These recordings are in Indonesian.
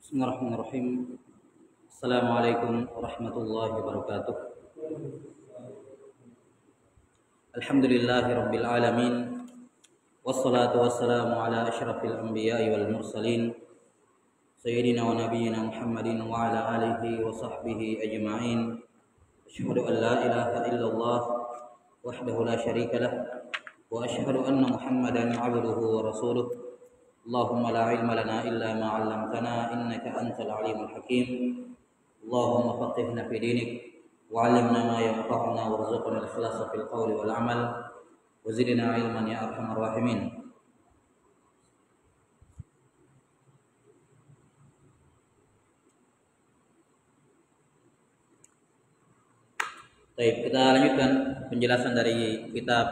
Bismillahirrahmanirrahim. Assalamualaikum warahmatullahi wabarakatuh. Alhamdulillahi rabbil alamin. Wassalatu wassalamu ala asyrafil anbiya'i wal mursalin sayyidina wa nabiyyina Muhammadin wa ala alihi wa sahbihi ajma'in. Asyhadu an la ilaha illallah wahdahu la syarika lah wa asyhadu anna Muhammadan 'abduhu wa rasuluh. Allahumma la ilma lana illa ma 'allamtana innaka antal alimul hakim. Allahumma faqihna fi dinik wa 'allimna ma yanfa'una warzuqna al-ikhlasa fil qawli wal 'amal wa zidna ilman ya arhamar rahimin. Baik, kita lanjutkan penjelasan dari kitab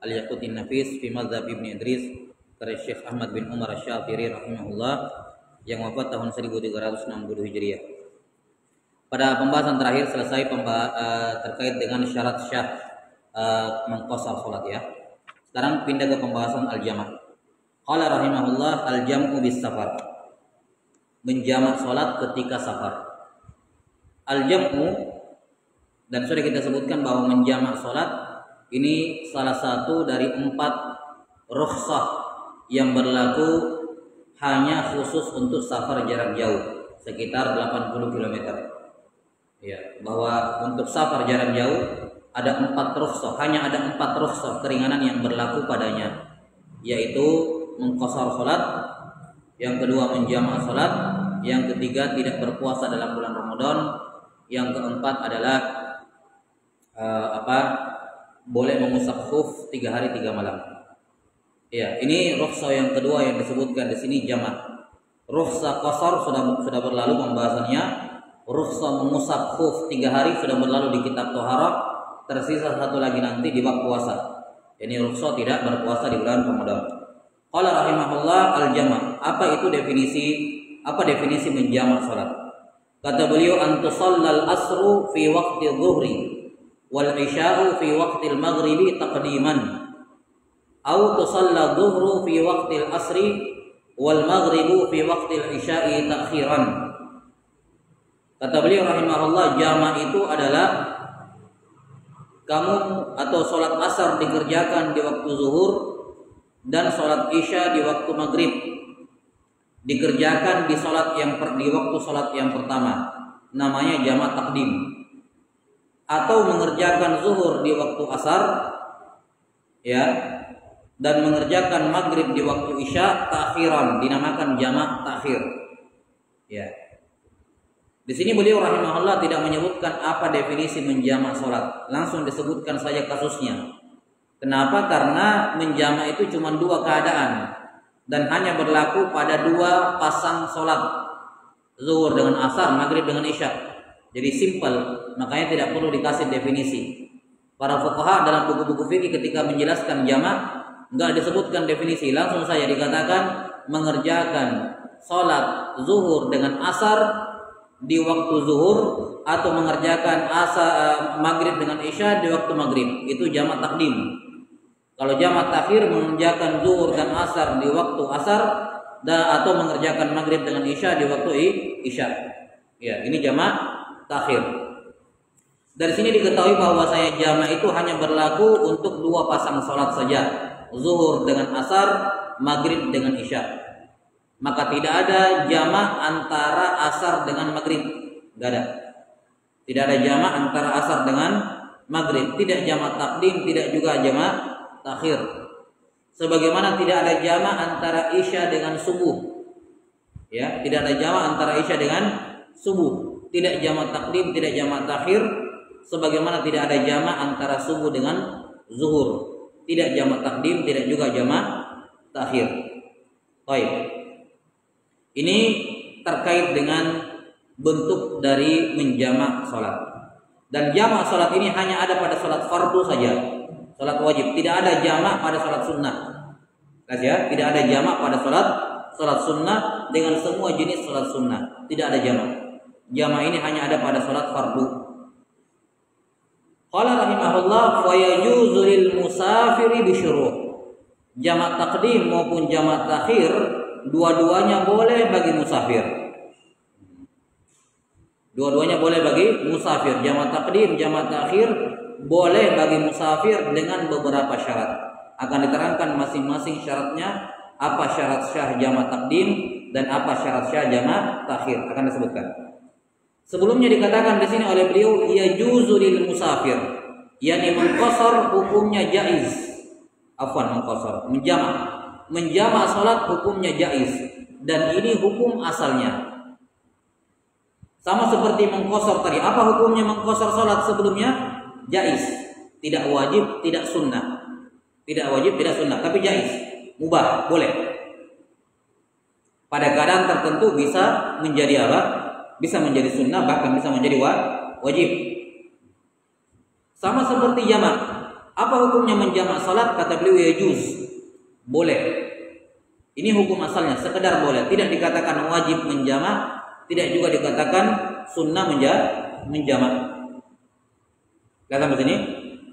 Al-Yaqutin Nafis fi Madzhab Ibnu Idris karya Syekh Ahmad bin Umar Asy-Syafiri rahimahullah yang wafat tahun 1360 Hijriah. Pada pembahasan terakhir selesai terkait dengan syarat syah mengqashar salat ya. Sekarang pindah ke pembahasan al-jama'. Qala rahimahullah al-jam'u bis safar. Menjamak salat ketika safar. Al-jam'u, dan sudah kita sebutkan bahwa menjamak salat ini salah satu dari 4 rukhsah yang berlaku hanya khusus untuk safar jarak jauh sekitar 80 km. Ya, bahwa untuk safar jarak jauh ada 4 rukhsah, hanya ada 4 rukhsah keringanan yang berlaku padanya, yaitu mengqashar salat, yang kedua menjamak salat, yang ketiga tidak berpuasa dalam bulan Ramadan, yang keempat adalah boleh mengusap khuf 3 hari 3 malam. Ya, ini rukhsah yang kedua yang disebutkan di sini jamak. Rukhsah qashar sudah berlalu pembahasannya. Rukhsah mengusap khuf 3 hari sudah berlalu di kitab Thaharah. Tersisa satu lagi nanti di bab puasa. Ini rukhsah tidak berpuasa di bulan Ramadan. Qala rahimahullah al-jama'. Apa definisi menjamak salat? Kata beliau antusallal asru fi waqti dhuhri wal isya'u fi waqti al-maghribi taqdiman. Au tusalla dhuhru fi waqtil asri wal maghribu fi waqtil isya'i ta'khiran. Kata beliau rahimahullah, jama' itu adalah kamu atau salat asar dikerjakan di waktu zuhur dan salat isya di waktu maghrib dikerjakan di waktu salat yang pertama, namanya jama' takdim. Atau mengerjakan zuhur di waktu asar ya, dan mengerjakan maghrib di waktu isya ta'khiran, dinamakan jamak ta'khir. Ya. Di sini beliau rahimahullah tidak menyebutkan apa definisi menjamak salat, langsung disebutkan saja kasusnya. Kenapa? Karena menjamak itu cuma 2 keadaan dan hanya berlaku pada 2 pasang salat, zuhur dengan asar, maghrib dengan isya. Jadi simpel, makanya tidak perlu dikasih definisi. Para fuqaha dalam buku-buku fikih ketika menjelaskan jamak enggak disebutkan definisi, langsung saja dikatakan mengerjakan sholat zuhur dengan asar di waktu zuhur atau mengerjakan maghrib dengan isya di waktu maghrib, itu jamak takdim. Kalau jamak takhir mengerjakan zuhur dan asar di waktu asar atau mengerjakan maghrib dengan isya di waktu isya. Ya, ini jamak takhir. Dari sini diketahui bahwasanya jamak itu hanya berlaku untuk 2 pasang sholat saja, zuhur dengan asar, maghrib dengan isya. Maka tidak ada jamak antara asar dengan maghrib, tidak ada. Tidak ada jamak antara asar dengan maghrib, tidak jamak takdim, tidak juga jamak takhir. Sebagaimana tidak ada jamak antara isya dengan subuh. Ya, tidak ada jamak antara isya dengan subuh, tidak jamak takdim, tidak jamak takhir. Sebagaimana tidak ada jamak antara subuh dengan zuhur, tidak jamak takdim, tidak juga jamak takhir. Baik. Ini terkait dengan bentuk dari menjamak salat. Dan jamak salat ini hanya ada pada salat fardu saja, salat wajib. Tidak ada jamak pada salat sunnah. Ya, tidak ada jamak pada salat sunnah dengan semua jenis salat sunnah. Tidak ada jamak. Jamak ini hanya ada pada salat fardu. Qala rahimahullah fa yajuzu lil musafiri bi syuruh. Jamak takdim maupun jamak takhir dua-duanya boleh bagi musafir. Dua-duanya boleh bagi musafir. Jamak takdim, jamak takhir boleh bagi musafir dengan beberapa syarat. Akan diterangkan masing-masing syaratnya, apa syarat syah jamak takdim dan apa syarat syah jamak takhir akan disebutkan. Sebelumnya dikatakan di sini oleh beliau yajuzu lil musafir, yakni mengqasar hukumnya jaiz. Afwan, mengqasar, menjamak salat hukumnya jaiz dan ini hukum asalnya. Sama seperti mengqasar tadi. Apa hukumnya mengqasar salat sebelumnya? Jaiz, tidak wajib, tidak sunnah. Tidak wajib, tidak sunnah, tapi jaiz, mubah, boleh. Pada keadaan tertentu bisa menjadi apa? Bisa menjadi sunnah, bahkan bisa menjadi wajib. Sama seperti jamak. Apa hukumnya menjamak salat? Kata beliau yajuz, boleh. Ini hukum asalnya, sekedar boleh. Tidak dikatakan wajib menjamak, tidak juga dikatakan sunnah menjamak. Lihat sampai sini.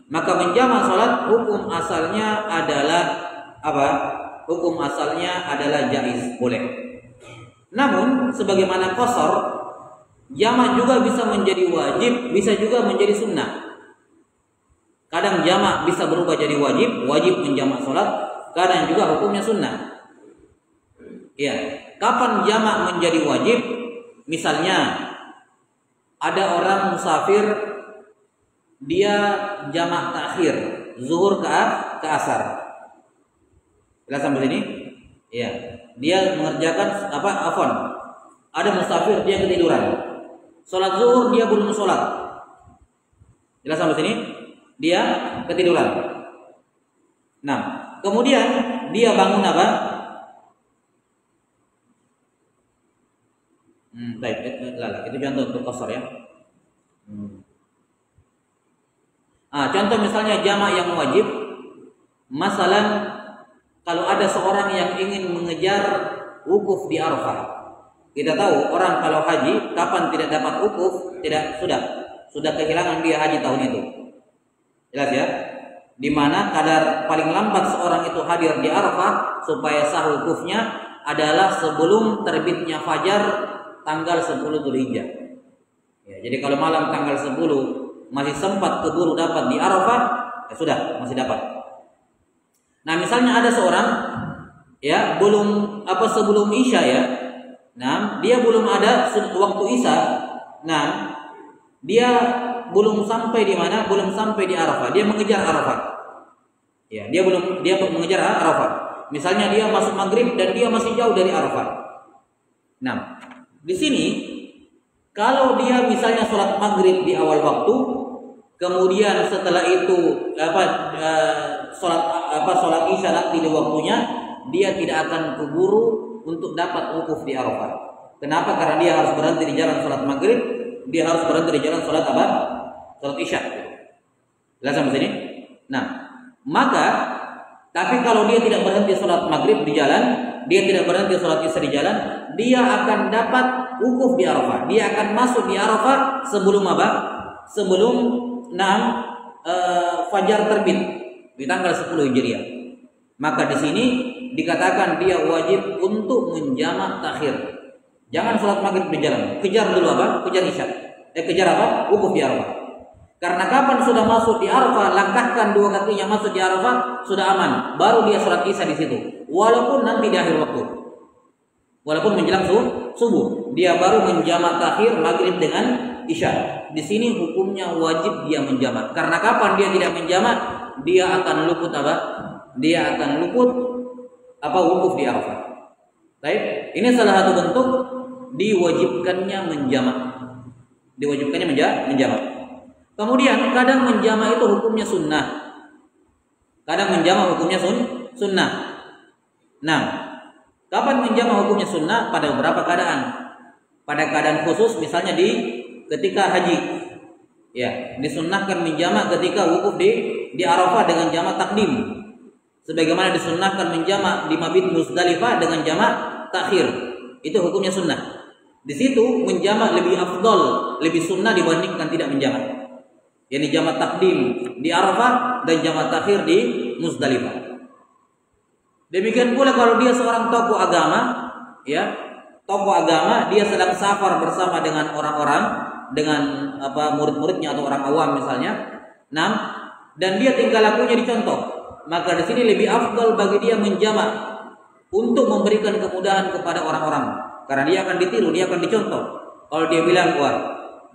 Maka menjamak salat hukum asalnya adalah apa? Hukum asalnya adalah jaiz, boleh. Namun sebagaimana qasar, jamak juga bisa menjadi wajib, bisa juga menjadi sunnah. Kadang jamak bisa berubah jadi wajib menjamak salat, kadang juga hukumnya sunnah. Ya, kapan jamak menjadi wajib? Misalnya ada orang musafir, dia jamak takhir, zuhur ke asar. Jelas sampai sini? Iya. Dia mengerjakan afwan. Ada musafir, dia ketiduran. Salat zuhur dia belum salat. Jelas sampai sini? Dia ketiduran. Nah, kemudian dia bangun apa? Baik, itu contoh untuk qasar ya. Contoh misalnya jamak yang wajib. Masalan, kalau ada seorang yang ingin mengejar wukuf di Arafah. Kita tahu orang kalau haji kapan tidak dapat wukuf, sudah kehilangan dia haji tahun itu. Jelas ya? Di mana kadar paling lambat seorang itu hadir di Arafah supaya sah wukufnya adalah sebelum terbitnya fajar tanggal 10 Dzulhijjah. Ya, jadi kalau malam tanggal 10 masih sempat keburu dapat di Arafah, ya sudah, masih dapat. Nah, misalnya ada seorang ya sebelum Isya ya. Nah, dia belum ada waktu Isya. Nah, dia belum sampai di mana? Belum sampai di Arafah. Dia mengejar Arafah. Ya, dia mengejar Arafah. Misalnya dia masuk maghrib dan dia masih jauh dari Arafah. Nah, di sini kalau dia misalnya sholat maghrib di awal waktu, kemudian setelah itu sholat isya nanti di waktunya, dia tidak akan keburu untuk dapat wukuf di Arafah. Kenapa? Karena dia harus berhenti di jalan sholat maghrib, dia harus berhenti di jalan sholat sholat isya. Jelas sampai sini? Nah, maka tapi kalau dia tidak berhenti sholat maghrib di jalan, dia tidak berhenti sholat isya di jalan, dia akan dapat wukuf di Arafah. Dia akan masuk di Arafah sebelum apa? Sebelum fajar terbit di tanggal 10 Hijriah. Maka di sini dikatakan dia wajib untuk menjamak takhir. Jangan sholat maghrib di jalan, kejar dulu apa? Kejar isya. Kejar apa? Wukuf di Arafah. Karena kapan sudah masuk di Arafah, langkahkan dua kakinya masuk di Arafah, sudah aman. Baru dia sholat isya di situ. Walaupun nanti di akhir waktu, walaupun menjelang subuh, dia baru menjamak takhir maghrib dengan isya. Di sini hukumnya wajib dia menjamak. Karena kapan dia tidak menjamak, dia akan luput apa? Dia akan luput wukuf di Arafah. Baik, ini salah satu bentuk diwajibkannya menjamak. Diwajibkannya menjamak. Kemudian kadang menjamak itu hukumnya sunnah. Kadang menjamak hukumnya sunnah. Nah, kapan menjamak hukumnya sunnah? Pada beberapa keadaan. Pada keadaan khusus, misalnya ketika haji. Ya, disunnahkan menjamak ketika wukuf di Arafah dengan jamak takdim. Sebagaimana disunnahkan menjamak di mabit Muzdalifah dengan jamak takhir. Itu hukumnya sunnah. Di situ menjamak lebih afdal, lebih sunnah dibandingkan tidak menjamak. Yani jamak takdim di Arafah dan jamak takhir di Muzdalifah. Demikian pula kalau dia seorang tokoh agama, ya, tokoh agama, dia sedang safar bersama dengan orang-orang, dengan murid-muridnya atau orang awam misalnya. 6. Dan dia tingkah lakunya dicontoh, maka di sini lebih afdal bagi dia menjamak untuk memberikan kemudahan kepada orang-orang, karena dia akan ditiru, dia akan dicontoh. Kalau dia bilang, wah,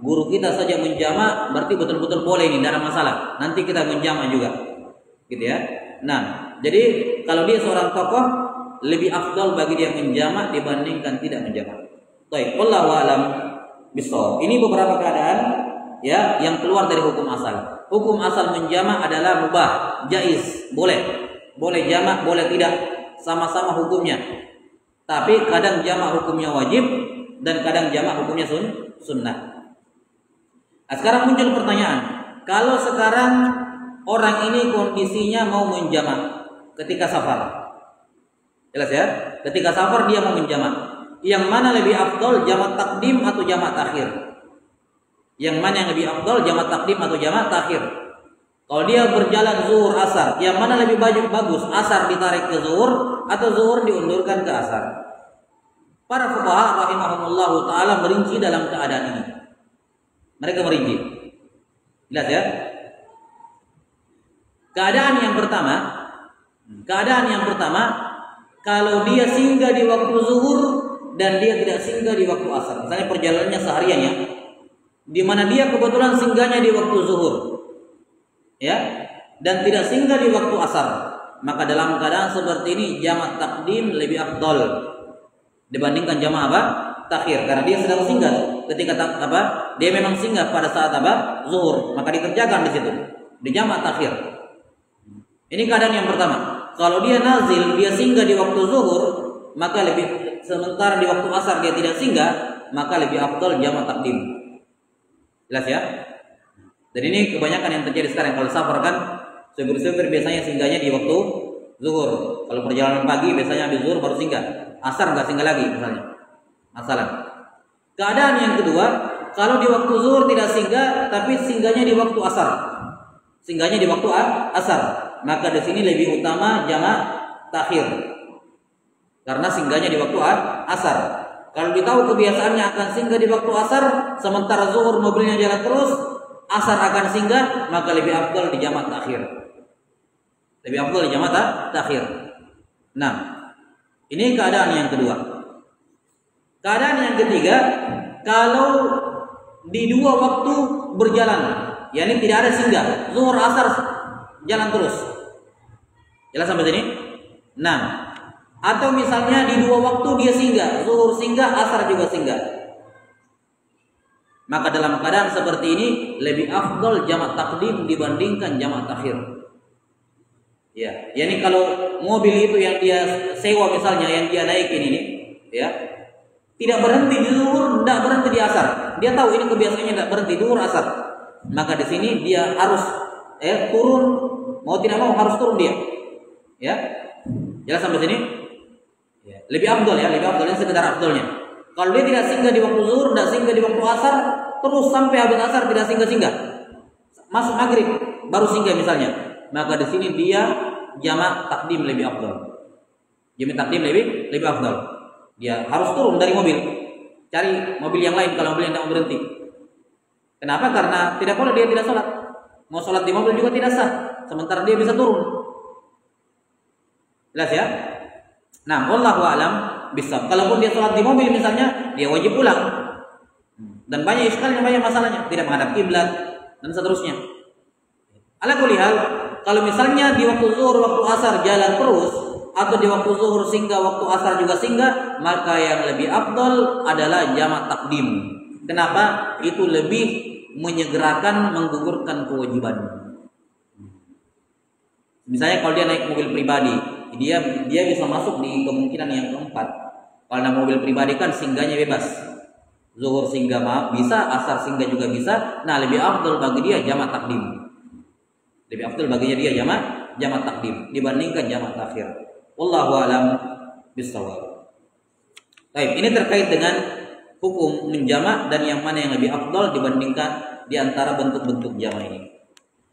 guru kita saja menjamak, berarti betul-betul boleh ini, tidak ada masalah. Nanti kita menjamak juga, gitu ya. Nah, jadi kalau dia seorang tokoh, lebih afdal bagi dia menjamak dibandingkan tidak menjamak. Baik, wallahu a'lam bishawab. Ini beberapa keadaan ya yang keluar dari hukum asal. Hukum asal menjamak adalah mubah, jaiz, boleh jamak, boleh tidak, sama-sama hukumnya. Tapi kadang jamak hukumnya wajib dan kadang jamak hukumnya sunnah. Nah, sekarang muncul pertanyaan, kalau sekarang orang ini kondisinya mau menjamak ketika safar, jelas ya? Ketika safar dia mau menjamak, yang mana lebih afdal, jamak takdim atau jamak takhir? Yang mana yang lebih afdal, jamak takdim atau jamak takhir? Kalau dia berjalan zuhur asar, yang mana lebih bagus? Asar ditarik ke zuhur atau zuhur diundurkan ke asar? Para fuqaha rahimahumullah taala merinci dalam keadaan ini. Mereka merinci. Lihat ya. Keadaan yang pertama, kalau dia singgah di waktu zuhur dan dia tidak singgah di waktu asar. Misalnya perjalanannya seharian ya, di mana dia kebetulan singgahnya di waktu zuhur, ya, dan tidak singgah di waktu asar, maka dalam keadaan seperti ini jamak takdim lebih afdal dibandingkan jamak takhir, karena dia sedang singgah ketika dia memang singgah pada saat zuhur, maka dikerjakan di situ di jamak takhir. Ini keadaan yang pertama. Kalau dia nazil, dia singgah di waktu zuhur, maka sementara di waktu asar dia tidak singgah, maka lebih afdal jamak takdim. Jelas ya? Dan ini kebanyakan yang terjadi sekarang. Kalau safar kan, supir-supir biasanya singgahnya di waktu zuhur. Kalau perjalanan pagi biasanya habis zuhur baru singgah. Asar nggak singgah lagi misalnya. Masalah. Keadaan yang kedua, kalau di waktu zuhur tidak singgah, tapi singgahnya di waktu asar. Singgahnya di waktu asar, maka di sini lebih utama jamak takhir. Karena singgahnya di waktu asar. Kalau ditahu kebiasaannya akan singgah di waktu asar, sementara zuhur mobilnya jalan terus, asar akan singgah, maka lebih afdal di jamak takhir. Lebih afdal di jamak takhir. Nah, ini keadaan yang kedua. Keadaan yang ketiga, kalau di dua waktu berjalan, yakni tidak ada singgah, zuhur asar jalan terus. Jelas sampai sini? Nah, atau misalnya di dua waktu dia singgah, zuhur singgah, asar juga singgah. Maka dalam keadaan seperti ini lebih afdal jamak takdim dibandingkan jamak takhir. Ya, yakni kalau mobil itu yang dia sewa misalnya, yang dia naikin ini, ya, tidak berhenti di zuhur, tidak berhenti di asar. Dia tahu ini kebiasaannya tidak berhenti zuhur asar. Maka di sini dia harus turun, mau tidak mau harus turun dia. Ya. Jelas sampai sini? Ya, lebih afdal ya, lebih afdal ini sekedar afdalnya. Kalau dia tidak singgah di waktu zuhur, tidak singgah di waktu asar, terus sampai habis asar tidak singgah-singgah, masuk maghrib baru singgah misalnya, maka di sini dia jamak takdim lebih afdal. Jamak takdim lebih afdal. Dia harus turun dari mobil, cari mobil yang lain kalau mobil yang tidak berhenti. Kenapa? Karena tidak boleh dia tidak sholat. Mau sholat di mobil juga tidak sah, sementara dia bisa turun. Jelas ya? Nah, wallahu a'lam bishawab. Kalaupun dia sholat di mobil misalnya, dia wajib pulang. Dan banyak iskalnya, banyak masalahnya, tidak menghadap kiblat dan seterusnya. Ala kulli hal, kalau misalnya di waktu zuhur, waktu asar jalan terus, atau di waktu zuhur singgah, waktu asar juga singgah, maka yang lebih afdal adalah jamak takdim. Kenapa? Itu lebih menyegerakan, menggugurkan kewajiban. Misalnya kalau dia naik mobil pribadi, dia bisa masuk di kemungkinan yang keempat. Kalau naik mobil pribadi kan singgahnya bebas, zuhur singgah bisa, asar singgah juga bisa. Nah, lebih afdal bagi dia jamak takdim. Lebih afdal baginya dia jamak takdim dibandingkan jamak takhir. Wallahu a'lam bishawab. Baik, ini terkait dengan hukum menjamak dan yang mana yang lebih afdal dibandingkan di antara bentuk-bentuk jamak ini.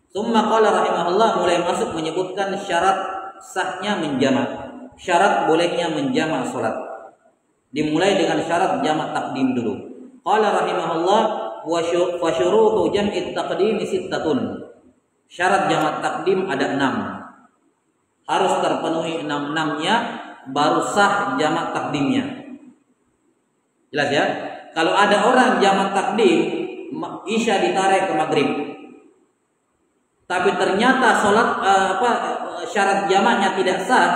Tsumma qala rahimahullah, mulai masuk menyebutkan syarat sahnya menjamak, syarat bolehnya menjamak salat. Dimulai dengan syarat jamak takdim dulu. Qala rahimahullah wa syurutu jam'it taqdim sittatun. Syarat jamak takdim ada 6. Harus terpenuhi 6-6-nya baru sah jamak takdimnya. Jelas ya? Kalau ada orang jamak takdim isya ditarik ke maghrib, tapi ternyata syarat jamaknya tidak sah,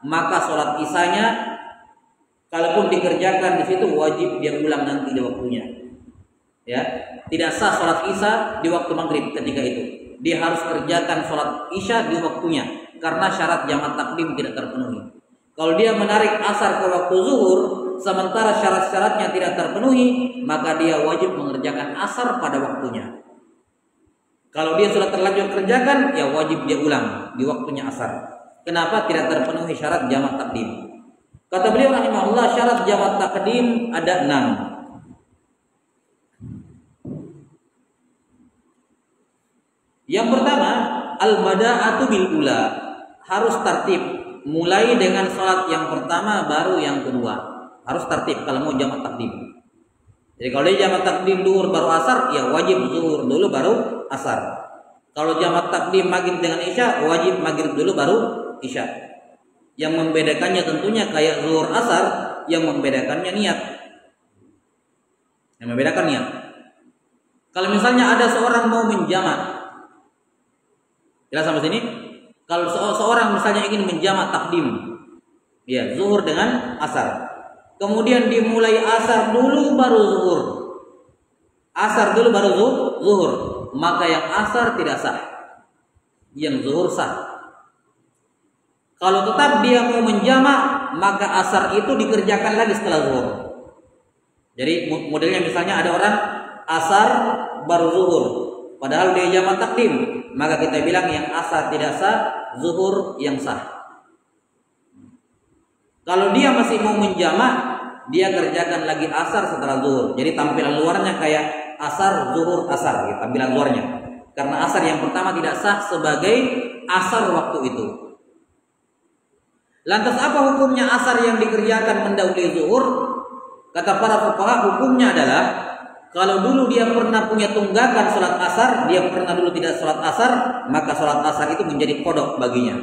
maka sholat isanya kalaupun dikerjakan di situ wajib dia ulang nanti di waktunya. Ya, tidak sah sholat isya di waktu maghrib ketika itu. Dia harus kerjakan sholat isya di waktunya karena syarat jamak takdim tidak terpenuhi. Kalau dia menarik asar ke waktu zuhur sementara syarat-syaratnya tidak terpenuhi, maka dia wajib mengerjakan asar pada waktunya. Kalau dia sudah terlanjur kerjakan, ya wajib dia ulang di waktunya asar. Kenapa? Tidak terpenuhi syarat jamak takdim. Kata beliau rahimahullah, syarat jamak takdim ada 6. Yang pertama, al-bada'atu bil ula. Harus tertib, mulai dengan salat yang pertama baru yang kedua. Harus tertib kalau mau jamak takdim. Jadi kalau dia jamak takdim zuhur baru asar, ya wajib zuhur dulu baru asar. Kalau jamak takdim maghrib dengan isya, wajib maghrib dulu baru isya. Yang membedakannya tentunya kayak zuhur asar, yang membedakannya niat. Yang membedakan niat. Kalau misalnya ada seorang mau menjamak, jelas sampai sini? Kalau seorang misalnya ingin menjamak takdim, ya zuhur dengan asar. Kemudian dimulai asar dulu baru zuhur. Asar dulu baru zuhur. Maka yang asar tidak sah. Yang zuhur sah. Kalau tetap dia mau menjamak, maka asar itu dikerjakan lagi setelah zuhur. Jadi modelnya misalnya ada orang asar baru zuhur, padahal dia jamak takdim, maka kita bilang yang asar tidak sah, zuhur yang sah. Kalau dia masih mau menjamak, dia kerjakan lagi asar setelah zuhur. Jadi tampilan luarnya kayak asar, zuhur, asar, gitu, tampilan luarnya. Karena asar yang pertama tidak sah sebagai asar waktu itu. Lantas apa hukumnya asar yang dikerjakan mendahului zuhur? Kata para fuqaha, hukumnya adalah kalau dulu dia pernah punya tunggakan sholat asar, dia pernah dulu tidak sholat asar, maka sholat asar itu menjadi kodok baginya.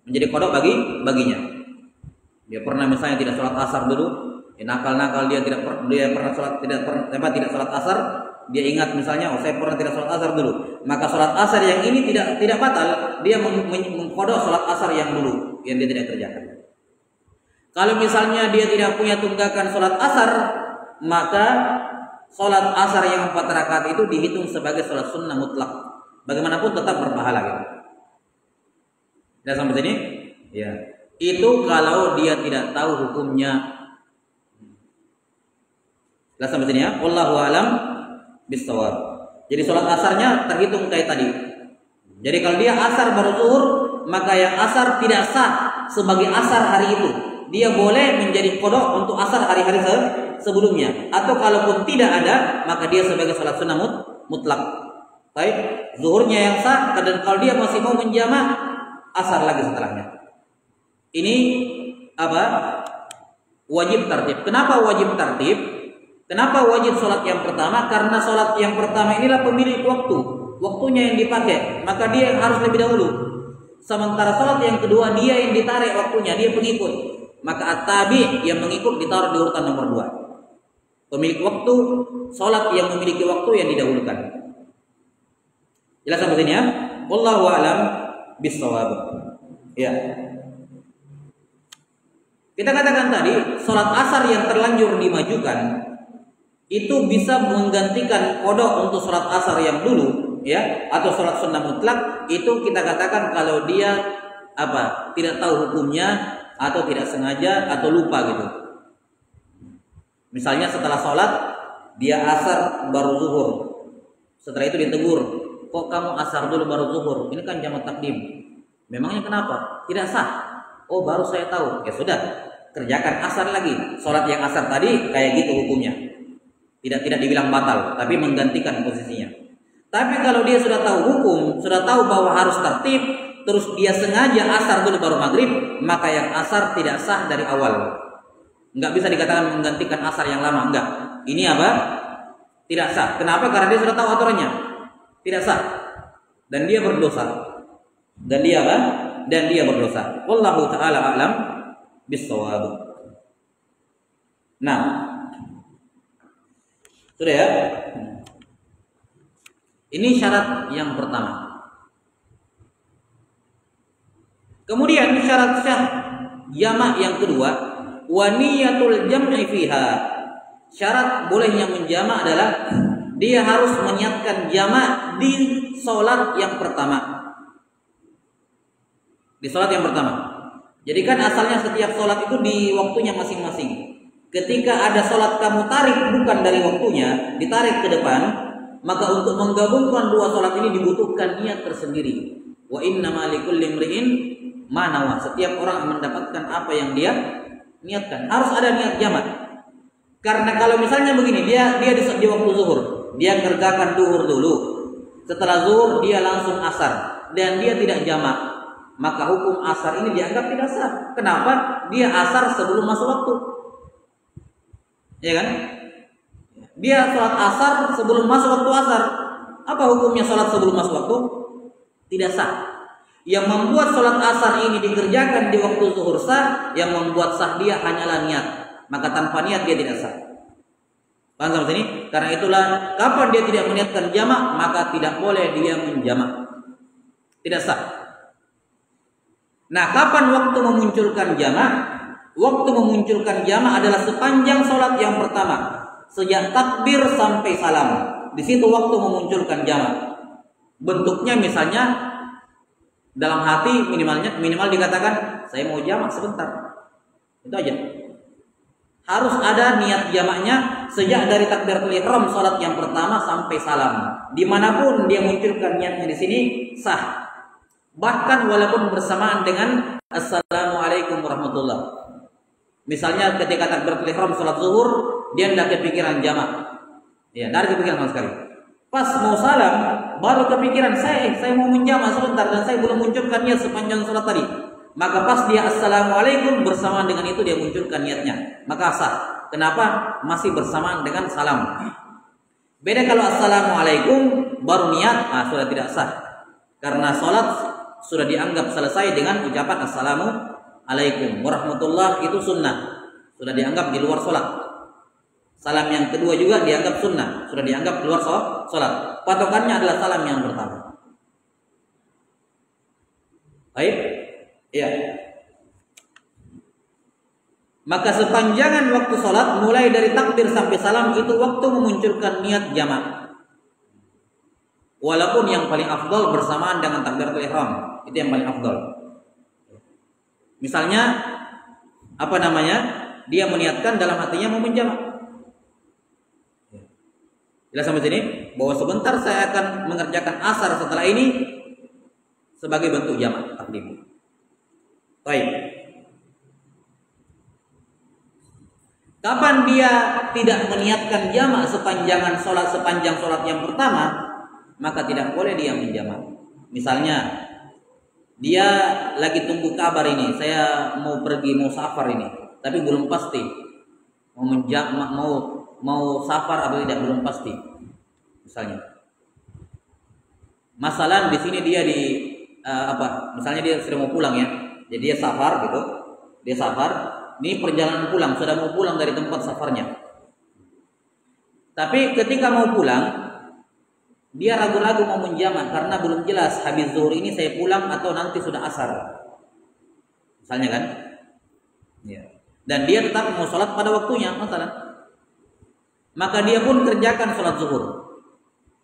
Menjadi kodok baginya. Dia pernah misalnya tidak sholat asar dulu, nakal-nakal dia tidak sholat asar, dia ingat misalnya, saya pernah tidak sholat asar dulu, maka sholat asar yang ini tidak batal, dia mengkodok sholat asar yang dulu yang dia tidak kerjakan. Kalau misalnya dia tidak punya tunggakan sholat asar, maka sholat asar yang 4 rakaat itu dihitung sebagai sholat sunnah mutlak. Bagaimanapun tetap berpahala gitu. Sudah sampai sini? Ya. Itu kalau dia tidak tahu hukumnya. Sudah sampai sini ya? Wallahu a'lam bishawab. Jadi sholat asarnya terhitung kayak tadi. Jadi kalau dia asar baru zuhur, maka yang asar tidak sah sebagai asar hari itu. Dia boleh menjadi kodok untuk asar hari-hari sebelumnya. Atau kalaupun tidak ada, maka dia sebagai sholat sunnah mutlak. Baik, zuhurnya yang sah, dan kalau dia masih mau menjamak, asar lagi setelahnya. Ini apa? Wajib tertib. Kenapa wajib tertib? Kenapa wajib sholat yang pertama? Karena sholat yang pertama inilah pemilik waktu. Waktunya yang dipakai, maka dia yang harus lebih dahulu. Sementara sholat yang kedua dia yang ditarik waktunya, dia pengikut. Maka at-tabi yang mengikut ditaruh di urutan nomor 2. Pemilik waktu, sholat yang memiliki waktu yang didahulukan. Jelas sampai sini ya? Wallahu a'lam bishawab. Ya. Kita katakan tadi, sholat asar yang terlanjur dimajukan itu bisa menggantikan kodok untuk sholat asar yang dulu, ya, atau sholat sunnah mutlak. Itu kita katakan kalau dia tidak tahu hukumnya, atau tidak sengaja, atau lupa gitu. Misalnya setelah sholat dia asar baru zuhur, setelah itu ditegur, kok kamu asar dulu baru zuhur? Ini kan jamak takdim. Memangnya kenapa? Tidak sah. Oh, baru saya tahu. Ya sudah, kerjakan asar lagi. Sholat yang asar tadi kayak gitu hukumnya. Tidak dibilang batal, tapi menggantikan posisinya. Tapi kalau dia sudah tahu hukum, sudah tahu bahwa harus tertib, terus dia sengaja asar dulu baru maghrib, maka yang asar tidak sah dari awal. Enggak bisa dikatakan menggantikan asar yang lama, enggak. Ini apa? Tidak sah. Kenapa? Karena dia sudah tahu aturannya. Tidak sah. Dan dia berdosa. Dan dia apa? Dan dia berdosa. Wallahu taala a'lam bis-shawab. Nah, sudah ya. Ini syarat yang pertama. Kemudian syarat sah jamak yang kedua, wa niyatul jam'i fiha. Syarat bolehnya menjamak adalah dia harus menyiapkan jamak di salat yang pertama. Di salat yang pertama. Jadi kan asalnya setiap salat itu di waktunya masing-masing. Ketika ada salat kamu tarik bukan dari waktunya, ditarik ke depan, maka untuk menggabungkan dua salat ini dibutuhkan niat tersendiri. Wa innamal likulli imri'in ma nawa. Setiap orang mendapatkan apa yang dia niatkan. Harus ada niat jamak. Karena kalau misalnya begini, dia di waktu zuhur, dia kerjakan zuhur dulu. Setelah zuhur dia langsung asar dan dia tidak jamak, maka hukum asar ini dianggap tidak sah. Kenapa? Dia asar sebelum masuk waktu. Ya kan? Dia sholat asar sebelum masuk waktu asar. Apa hukumnya sholat sebelum masuk waktu? Tidak sah. Yang membuat sholat asar ini dikerjakan di waktu zuhur sah, yang membuat sah dia hanyalah niat. Maka tanpa niat dia tidak sah. Paham sampai sini? Karena itulah kapan dia tidak meniatkan jamak, maka tidak boleh dia menjamak. Tidak sah. Nah, kapan waktu memunculkan jamak? Waktu memunculkan jamak adalah sepanjang sholat yang pertama. Sejak takbir sampai salam. Di situ waktu memunculkan jamak. Bentuknya misalnya dalam hati minimal dikatakan saya mau jamak sebentar. Itu aja. Harus ada niat jamaknya sejak dari takbiratul ihram salat yang pertama sampai salam. Dimanapun dia munculkan niatnya di sini sah. Bahkan walaupun bersamaan dengan assalamualaikum warahmatullah. Misalnya ketika takbiratul ihram salat zuhur dia tidak kepikiran jamak. Ya, tidak kepikiran sama sekali. Pas mau salam baru kepikiran saya mau menjamak sebentar dan saya belum munculkan niat sepanjang salat tadi. Maka pas dia assalamualaikum bersamaan dengan itu dia munculkan niatnya, maka sah. Kenapa? Masih bersamaan dengan salam. Beda kalau assalamualaikum baru niat, sudah tidak sah. Karena salat sudah dianggap selesai dengan ucapan assalamualaikum warahmatullah, itu sunnah. Sudah dianggap di luar salat. Salam yang kedua juga dianggap sunnah, sudah dianggap di luar salat. Patokannya adalah salam yang pertama. Baik. Ya. Maka sepanjangan waktu sholat mulai dari takbir sampai salam itu waktu memunculkan niat jamak. Walaupun yang paling afdal bersamaan dengan takbiratul ihram, itu yang paling afdal. Misalnya dia meniatkan dalam hatinya mau menjamak. Jelas sampai sini bahwa sebentar saya akan mengerjakan asar setelah ini sebagai bentuk jamak takdim. Baik. Kapan dia tidak meniatkan jamak sepanjang sholat yang pertama, maka tidak boleh dia menjamak. Misalnya dia lagi tunggu kabar ini, saya mau pergi mau safar ini, tapi belum pasti mau safar atau tidak, belum pasti. Misalnya, masalah di sini dia misalnya dia sudah mau pulang ya. Jadi dia safar gitu. Dia safar, ini perjalanan pulang, sudah mau pulang dari tempat safarnya. Tapi ketika mau pulang, dia ragu-ragu mau menjamak karena belum jelas habis zuhur ini saya pulang atau nanti sudah asar. Misalnya kan? Ya. Dan dia tetap mau sholat pada waktunya, masalah. Maka dia pun kerjakan sholat zuhur.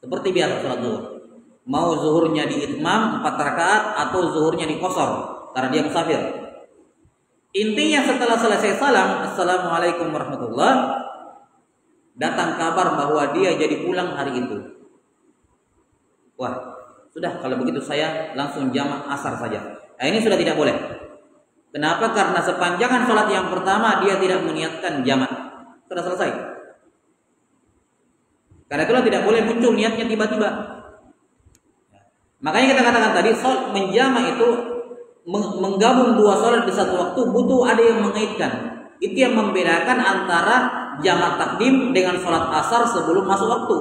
Seperti biasa sholat zuhur. Mau zuhurnya di itmam 4 rakaat atau zuhurnya di qasar. Karena dia musafir. Intinya setelah selesai salam, assalamualaikum warahmatullah, datang kabar bahwa dia jadi pulang hari itu. Wah, sudah kalau begitu saya langsung jamak asar saja. Nah, ini sudah tidak boleh. Kenapa? Karena sepanjangan sholat yang pertama dia tidak meniatkan jamak. Sudah selesai. Karena itulah tidak boleh muncul niatnya tiba-tiba. Makanya kita katakan tadi, sholat menjamak itu menggabung dua sholat di satu waktu butuh ada yang mengaitkan. Itu yang membedakan antara jamak takdim dengan sholat asar sebelum masuk waktu.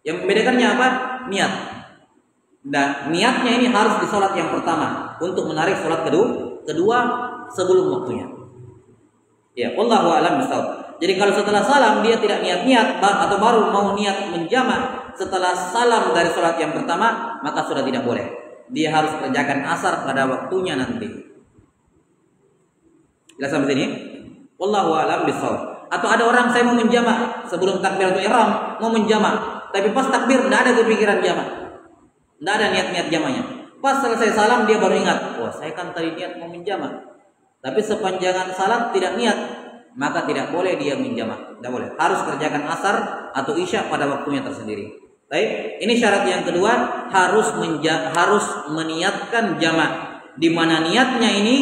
Yang membedakannya apa? Niat. Dan niatnya ini harus di sholat yang pertama untuk menarik sholat kedua sebelum waktunya. Ya, wallahu a'lam bishawab. Jadi kalau setelah salam dia tidak niat-niat atau baru mau niat menjamak setelah salam dari sholat yang pertama, maka sudah tidak boleh. Dia harus kerjakan asar pada waktunya nanti. Jelas sampai sini? Wallahu a'lam bishawab. Atau ada orang saya mau menjamak sebelum takbiratul ihram, mau menjamak, tapi pas takbir tidak ada kepikiran jamak. Tidak ada niat-niat jamaknya. Pas selesai salam dia baru ingat, wah saya kan tadi niat mau menjamak. Tapi sepanjangan salat tidak niat, maka tidak boleh dia menjamak. Tidak boleh. Harus kerjakan asar atau isya pada waktunya tersendiri. Baik, ini syarat yang kedua, harus meniatkan jamak. Di mana niatnya ini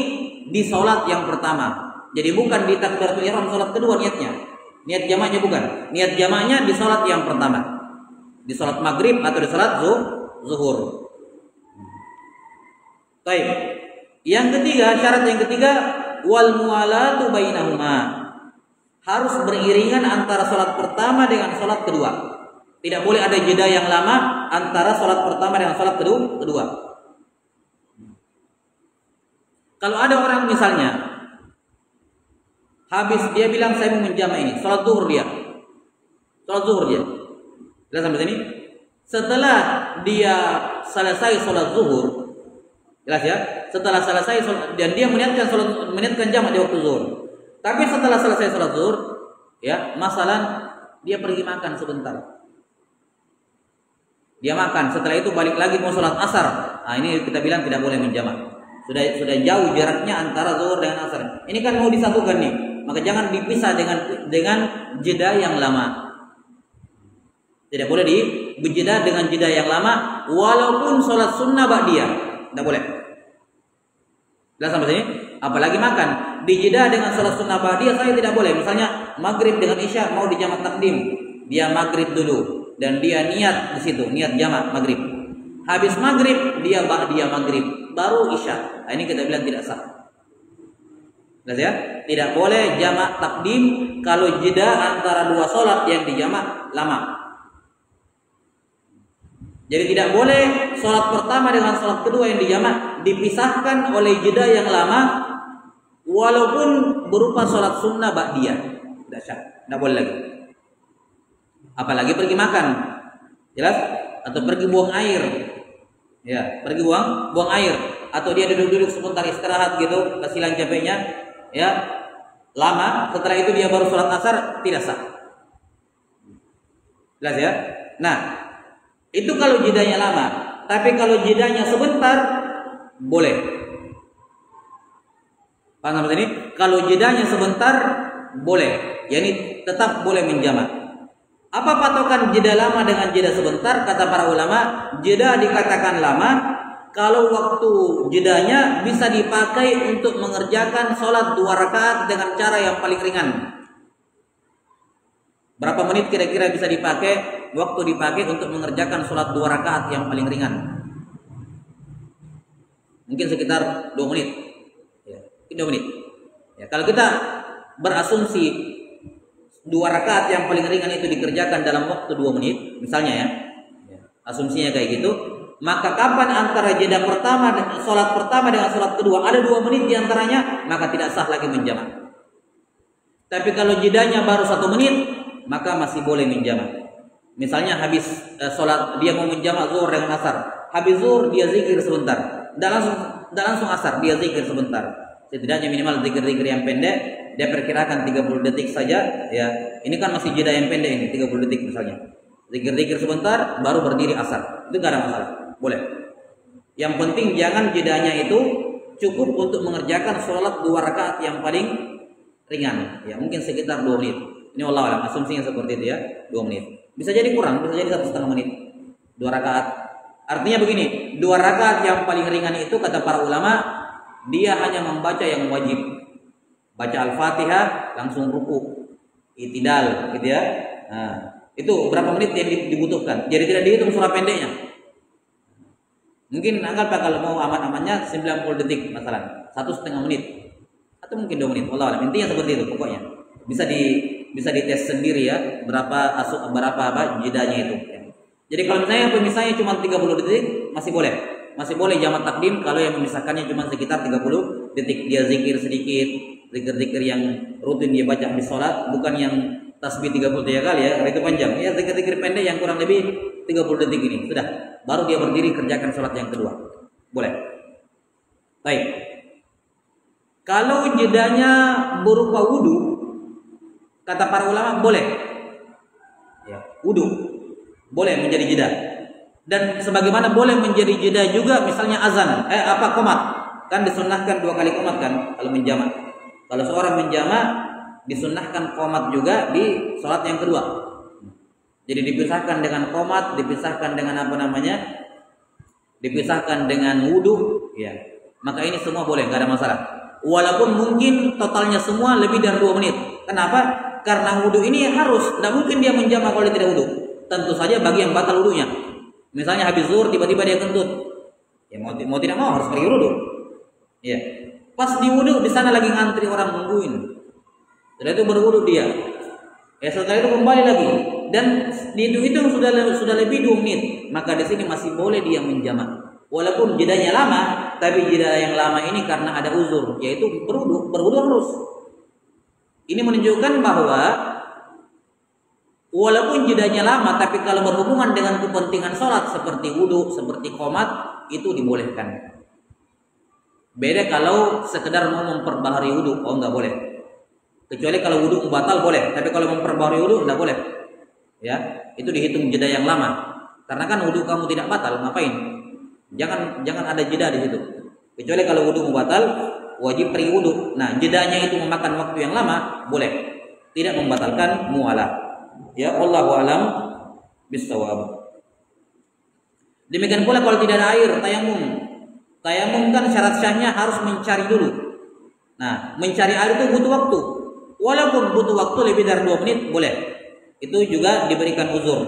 di salat yang pertama. Jadi bukan di takbiratul ihram salat kedua niatnya. Niat jamaknya bukan. Niat jamaknya di salat yang pertama. Di salat maghrib atau di salat zuhur. Baik. Yang ketiga, syarat yang ketiga, wal muwalatu bainahuma. Harus beriringan antara salat pertama dengan salat kedua. Tidak boleh ada jeda yang lama antara salat pertama dengan salat kedua. Kalau ada orang misalnya habis dia bilang saya mau menjamak ini, salat zuhur dia. Jelas sampai sini? Setelah dia selesai salat zuhur, jelas ya? Setelah selesai dan dia meniatkan jamak di waktu zuhur. Tapi setelah selesai salat zuhur, ya, masalah dia pergi makan sebentar. Dia makan, setelah itu balik lagi mau salat asar. Nah, ini kita bilang tidak boleh menjamak. Sudah jauh jaraknya antara zuhur dengan asar. Ini kan mau disatukan nih. Maka jangan dipisah dengan jeda yang lama. Tidak boleh dijeda dengan jeda yang lama walaupun salat sunnah ba'diyah. Tidak boleh. Jelas sampai sini? Apalagi makan. Dijeda dengan salat sunnah ba'diyah saya tidak boleh. Misalnya maghrib dengan isya mau dijamak takdim. Dia maghrib dulu dan dia niat di situ, niat jamak maghrib. Habis maghrib dia ba'diyah maghrib, baru isya. Nah, ini kita bilang tidak sah. Jelas ya? Tidak boleh jamak takdim kalau jeda antara dua salat yang dijamak lama. Jadi tidak boleh salat pertama dengan salat kedua yang dijamak dipisahkan oleh jeda yang lama walaupun berupa salat sunnah ba'diyah. Tidak sah, tidak boleh lagi. Apalagi pergi makan. Jelas? Atau pergi buang air. Ya, pergi buang air atau dia duduk-duduk sebentar istirahat gitu, kasihan capeknya. Ya, lama, setelah itu dia baru sholat asar, tidak sah. Jelas ya? Nah, itu kalau jedanya lama. Tapi kalau jedanya sebentar, boleh. Paham sampai sini? Kalau jedanya sebentar, boleh. Yani tetap boleh menjamak. Apa patokan jeda lama dengan jeda sebentar? Kata para ulama, jeda dikatakan lama kalau waktu jedanya bisa dipakai untuk mengerjakan sholat 2 rakaat dengan cara yang paling ringan. Berapa menit kira-kira bisa dipakai? Waktu dipakai untuk mengerjakan sholat 2 rakaat yang paling ringan. Mungkin sekitar 2 menit. Ya, 2 menit. Ya, kalau kita berasumsi 2 rakaat yang paling ringan itu dikerjakan dalam waktu 2 menit, misalnya ya, asumsinya kayak gitu. Maka kapan antara jeda pertama sholat pertama dengan sholat kedua ada 2 menit diantaranya, maka tidak sah lagi menjamak. Tapi kalau jedanya baru 1 menit, maka masih boleh menjamak. Misalnya habis sholat dia mau menjamak zuhur dengan asar, habis zuhur dia zikir sebentar, dan langsung asar dia zikir sebentar. Setidaknya minimal zikir-zikir yang pendek, dia perkirakan 30 detik saja. Ya, ini kan masih jeda yang pendek ini, 30 detik misalnya. Zikir-zikir sebentar, baru berdiri asar, itu tidak ada masalah. Boleh. Yang penting jangan jedanya itu cukup untuk mengerjakan sholat 2 rakaat yang paling ringan. Ya, mungkin sekitar 2 menit. Ini wallahu a'lam, asumsinya seperti itu ya, 2 menit. Bisa jadi kurang, bisa jadi 1,5 menit. 2 rakaat. Artinya begini, 2 rakaat yang paling ringan itu kata para ulama, dia hanya membaca yang wajib. Baca Al-Fatihah, langsung ruku, i'tidal, gitu ya. Nah, itu berapa menit yang dibutuhkan. Jadi tidak dihitung surah pendeknya. Mungkin anggaplah kalau mau aman-amannya 90 detik masalah, 1,5 menit. atau mungkin 2 menit. Allah alam. Intinya seperti itu pokoknya. Bisa dites sendiri ya berapa jedanya itu. Jadi kalau misalnya pemisahnya cuma 30 detik masih boleh. Masih boleh jamak takdim kalau yang memisahkannya cuma sekitar 30 detik. Dia zikir sedikit, zikir-zikir yang rutin dia baca di sholat, bukan yang tasbih 33 kali ya, karena itu panjang. Ya zikir-zikir pendek yang kurang lebih 30 detik ini. Sudah, baru dia berdiri kerjakan sholat yang kedua. Boleh. Baik. Kalau jedanya berupa wudu, kata para ulama boleh. Ya, wudu boleh menjadi jeda. Dan sebagaimana boleh menjadi jeda juga misalnya azan, qomat. Kan disunnahkan 2 kali qomat kan kalau menjamak. Kalau seorang menjamak disunnahkan qomat juga di sholat yang kedua. Jadi dipisahkan dengan qomat, dipisahkan dengan dipisahkan dengan wudu, ya. Maka ini semua boleh, nggak ada masalah. Walaupun mungkin totalnya semua lebih dari 2 menit. Kenapa? Karena wudu ini harus, tidak mungkin dia menjamak kalau dia tidak wudu. Tentu saja bagi yang batal wudunya. Misalnya habis zuhur tiba-tiba dia kentut, ya mau tidak mau harus pergi wudu. Ya, pas di wudu di sana lagi ngantri orang nungguin. Setelah itu berwudu dia. Ya setelah itu kembali lagi dan di itu sudah lebih 2 menit, maka di sini masih boleh dia menjamak. Walaupun jedanya lama, tapi jeda yang lama ini karena ada uzur, yaitu berwudu harus. Ini menunjukkan bahwa walaupun jedanya lama, tapi kalau berhubungan dengan kepentingan sholat seperti wudu, seperti qomat, itu dibolehkan. Beda kalau sekedar mau memperbaharui wudu, oh nggak boleh. Kecuali kalau wudu batal boleh, tapi kalau memperbaharui wudu nggak boleh. Ya, itu dihitung jeda yang lama. Karena kan wudu kamu tidak batal, ngapain? Jangan ada jeda di situ. Kecuali kalau wudu batal, wajib pergi wudu. Nah, jedanya itu memakan waktu yang lama, boleh. Tidak membatalkan mualah. Ya, Allahu a'lam bishawab. Demikian pula kalau tidak ada air, tayamum. Tayamum kan syarat sahnya harus mencari dulu. Nah, mencari air itu butuh waktu. Walaupun butuh waktu lebih dari 2 menit, boleh. Itu juga diberikan uzur.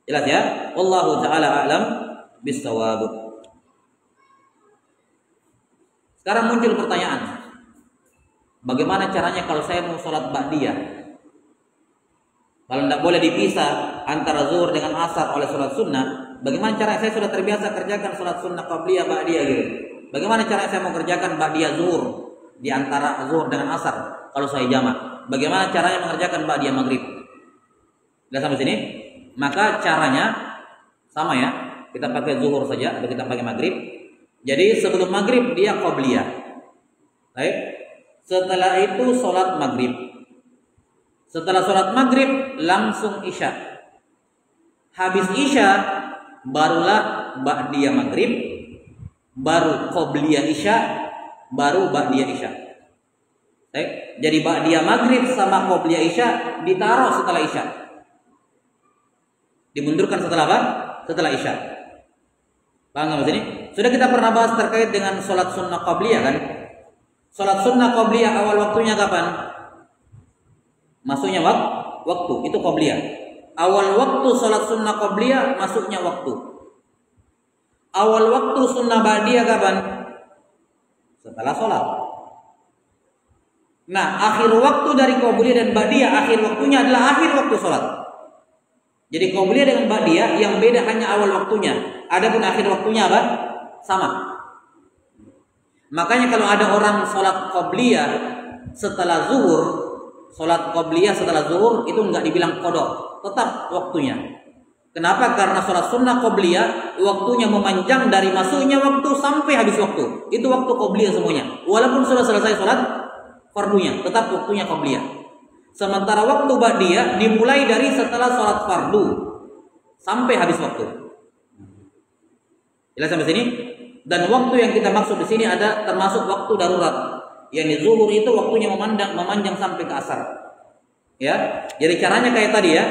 Jelas ya? Wallahu taala a'lam bishawab. Sekarang muncul pertanyaan. Bagaimana caranya kalau saya mau sholat ba'diyah? Kalau tidak boleh dipisah antara zuhur dengan asar oleh sholat sunnah, bagaimana cara saya sudah terbiasa kerjakan sholat sunnah qabliyah ba'diyah gitu? Bagaimana cara saya mau kerjakan ba'diyah zuhur di antara zuhur dengan asar kalau saya jamak? Bagaimana caranya mengerjakan ba'diyah maghrib? Sudah sampai sini? Maka caranya sama ya. Kita pakai zuhur saja atau kita pakai maghrib. Jadi sebelum maghrib dia qabliyah. Baik. Setelah itu sholat maghrib. Setelah sholat maghrib langsung isya. Habis isya barulah ba'diyah maghrib, baru qabliyah isya, baru ba'diyah isya. Jadi ba'diyah maghrib sama qabliyah isya ditaruh setelah isya. Dimundurkan setelah apa? Setelah isya. Paham nggak sini? Sudah kita pernah bahas terkait dengan sholat sunnah qabliyah kan? Sholat sunnah qabliyah awal waktunya kapan? Masuknya waktu itu qabliyah. Awal waktu sholat sunnah qabliyah masuknya waktu. Awal waktu sunnah ba'diyah kapan? Setelah sholat. Nah, akhir waktu dari qabliyah dan ba'diyah, akhir waktunya adalah akhir waktu sholat. Jadi qabliyah dengan ba'diyah yang beda hanya awal waktunya. Adapun akhir waktunya apa? Sama. Makanya kalau ada orang sholat qabliyah setelah zuhur, sholat qabliyah setelah zuhur itu enggak dibilang qada, tetap waktunya. Kenapa? Karena sholat sunnah qabliyah waktunya memanjang dari masuknya waktu sampai habis waktu. Itu waktu qabliyah semuanya. Walaupun sudah selesai sholat fardunya, tetap waktunya qabliyah. Sementara waktu ba'diyah dimulai dari setelah sholat fardu sampai habis waktu. Jelas sampai sini? Dan waktu yang kita maksud di sini ada termasuk waktu darurat. Yang zuhur itu waktunya memanjang sampai ke asar. Ya, jadi caranya kayak tadi ya.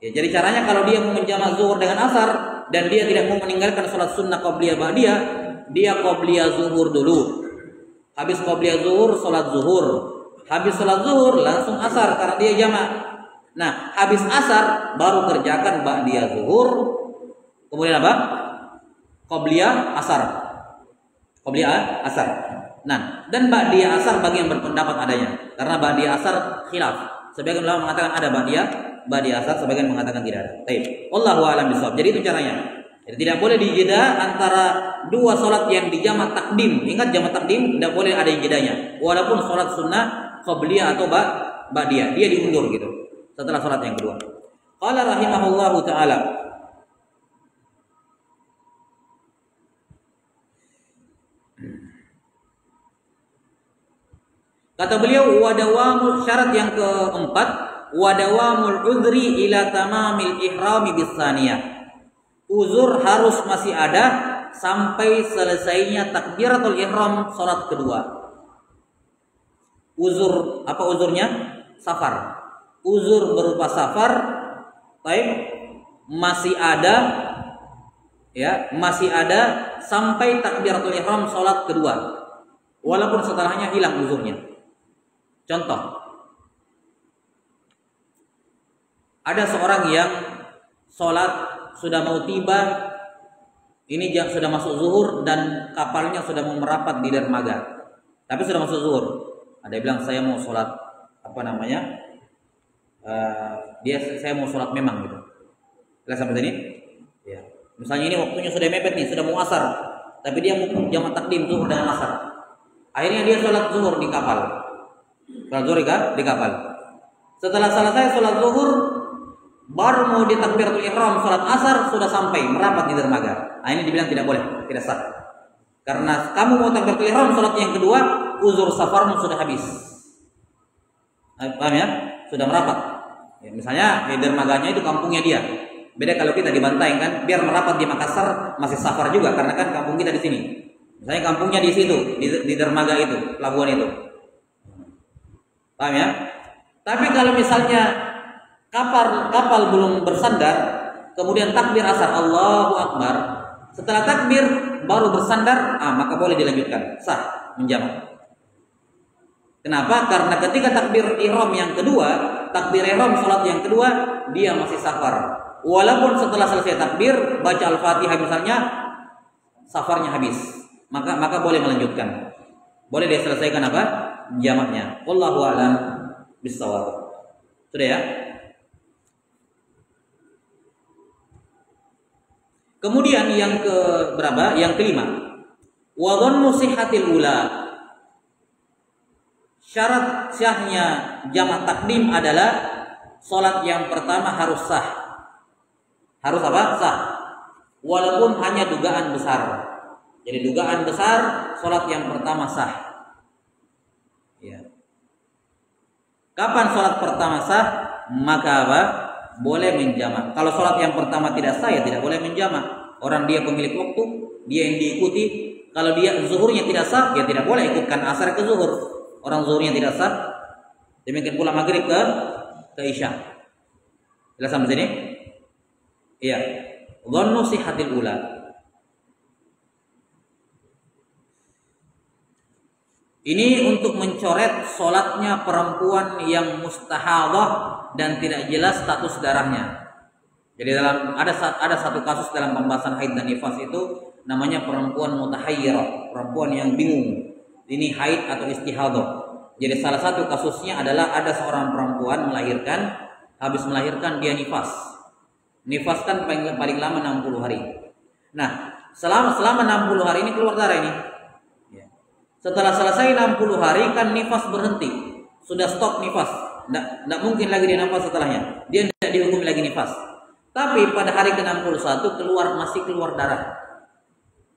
Jadi caranya kalau dia mau menjamak zuhur dengan asar dan dia tidak mau meninggalkan sholat sunnah qabliyah ba'diyah, dia qabliyah zuhur dulu. Habis qabliyah zuhur, sholat zuhur. Habis sholat zuhur langsung asar karena dia jamak. Nah, habis asar baru kerjakan ba'diyah zuhur. Kemudian apa? Qabliyah asar. Qobliyah asar. Nah, dan ba'diyah asar bagi yang berpendapat adanya. Karena ba'diyah asar khilaf. Sebagian ulama mengatakan ada ba'diyah asar, sebagian mengatakan tidak ada. Baik. Wallahu a'lam bishawab. Jadi itu caranya. Jadi tidak boleh dijeda antara dua salat yang dijamak takdim. Ingat jamak takdim tidak boleh ada yang jedanya. Walaupun salat sunnah qobliyah atau ba'diyah, dia diundur gitu setelah salat yang kedua. Qala rahimahullahu taala, kata beliau, wadawamul, syarat yang keempat, wadawamul udhri ila tamamil ihrami bisaniyah. Uzur harus masih ada sampai selesainya takbiratul ihram salat kedua. Uzur, apa uzurnya? Safar. Uzur berupa safar, baik, masih ada, ya, masih ada sampai takbiratul ihram salat kedua. Walaupun setelahnya hilang uzurnya. Contoh, ada seorang yang sholat sudah mau tiba, ini sudah masuk zuhur dan kapalnya sudah mau merapat di dermaga, tapi sudah masuk zuhur. Ada yang bilang saya mau sholat saya mau sholat memang gitu. Jelas sampai sini? Ya. Misalnya ini waktunya sudah mepet nih, sudah mau asar, tapi dia mau jamak takdim zuhur dan asar. Akhirnya dia sholat zuhur di kapal. Sholat zuhur di kapal. Setelah selesai sholat zuhur, baru mau ditakbiratul ihram sholat asar, sudah sampai merapat di dermaga. Nah, ini dibilang tidak boleh, tidak sah. Karena kamu mau takbiratul ihram sholat yang kedua, uzur safarmu sudah habis. Paham ya? Sudah merapat. Ya, misalnya di dermaganya itu kampungnya dia. Beda kalau kita di Bantaeng kan, biar merapat di Makassar masih safar juga karena kan kampung kita di sini. Misalnya kampungnya di situ, di dermaga itu, pelabuhan itu. Paham ya? Tapi kalau misalnya kapal belum bersandar, kemudian takbir asar, Allahu Akbar, setelah takbir baru bersandar, maka boleh dilanjutkan, sah menjamak. Kenapa? Karena ketika takbir ihram yang kedua, takbir ihram salat yang kedua, dia masih safar. Walaupun setelah selesai takbir, baca Al-Fatihah misalnya, safarnya habis, maka boleh melanjutkan. Boleh dia selesaikan apa? Jamaknya. Wallahu a'lam bishawab. Sudah ya? Kemudian yang ke berapa? Yang kelima. Wa dhannu sihhatil ula. Syarat sahnya jamak takdim adalah salat yang pertama harus sah. Harus apa? Sah. Walaupun hanya dugaan besar. Jadi dugaan besar salat yang pertama sah. Ya. Kapan sholat pertama sah? Maka apa? Boleh menjamak. Kalau sholat yang pertama tidak sah, ya tidak boleh menjamak. Orang dia pemilik waktu, dia yang diikuti. Kalau dia zuhurnya tidak sah, ya tidak boleh ikutkan asar ke zuhur. Orang zuhurnya tidak sah. Demikian pula maghrib ke isya. Jelas sampai sini? Iya. Dhannu sihhatil ula. Ini untuk mencoret sholatnya perempuan yang mustahadah dan tidak jelas status darahnya. Jadi ada satu kasus dalam pembahasan haid dan nifas itu namanya perempuan mutahayyirah, perempuan yang bingung ini haid atau istihadah. Jadi salah satu kasusnya adalah ada seorang perempuan melahirkan, habis melahirkan dia nifas. Nifas kan paling lama 60 hari. Nah, selama 60 hari ini keluar darah ini. Setelah selesai 60 hari kan nifas berhenti. Sudah stop nifas. Tidak mungkin lagi dia nafas setelahnya. Dia tidak dihukumi lagi nifas. Tapi pada hari ke-61 masih keluar darah.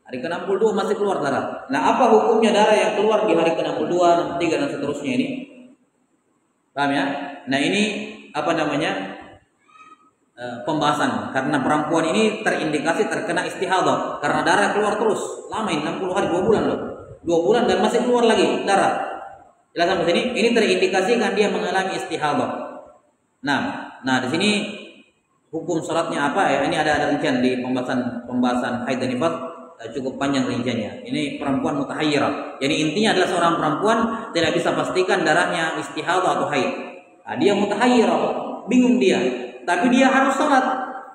Hari ke-62 masih keluar darah. Nah, apa hukumnya darah yang keluar di hari ke-62, 63 dan seterusnya ini? Paham ya? Nah, ini pembahasan. Karena perempuan ini terindikasi terkena istihadah. Karena darah keluar terus. Lama ini 60 hari, 2 bulan loh. 2 bulan dan masih keluar lagi darah. Jelas sampai sini? Ini terindikasikan dia mengalami istihadah. Nah di sini hukum sholatnya apa ya? Ini ada rincian di pembahasan haid dan nifas, cukup panjang rinciannya. Ini perempuan mutahayyirah. Jadi intinya adalah seorang perempuan tidak bisa pastikan darahnya istihadah atau haid. Nah, dia mutahayyirah, bingung dia. Tapi dia harus sholat.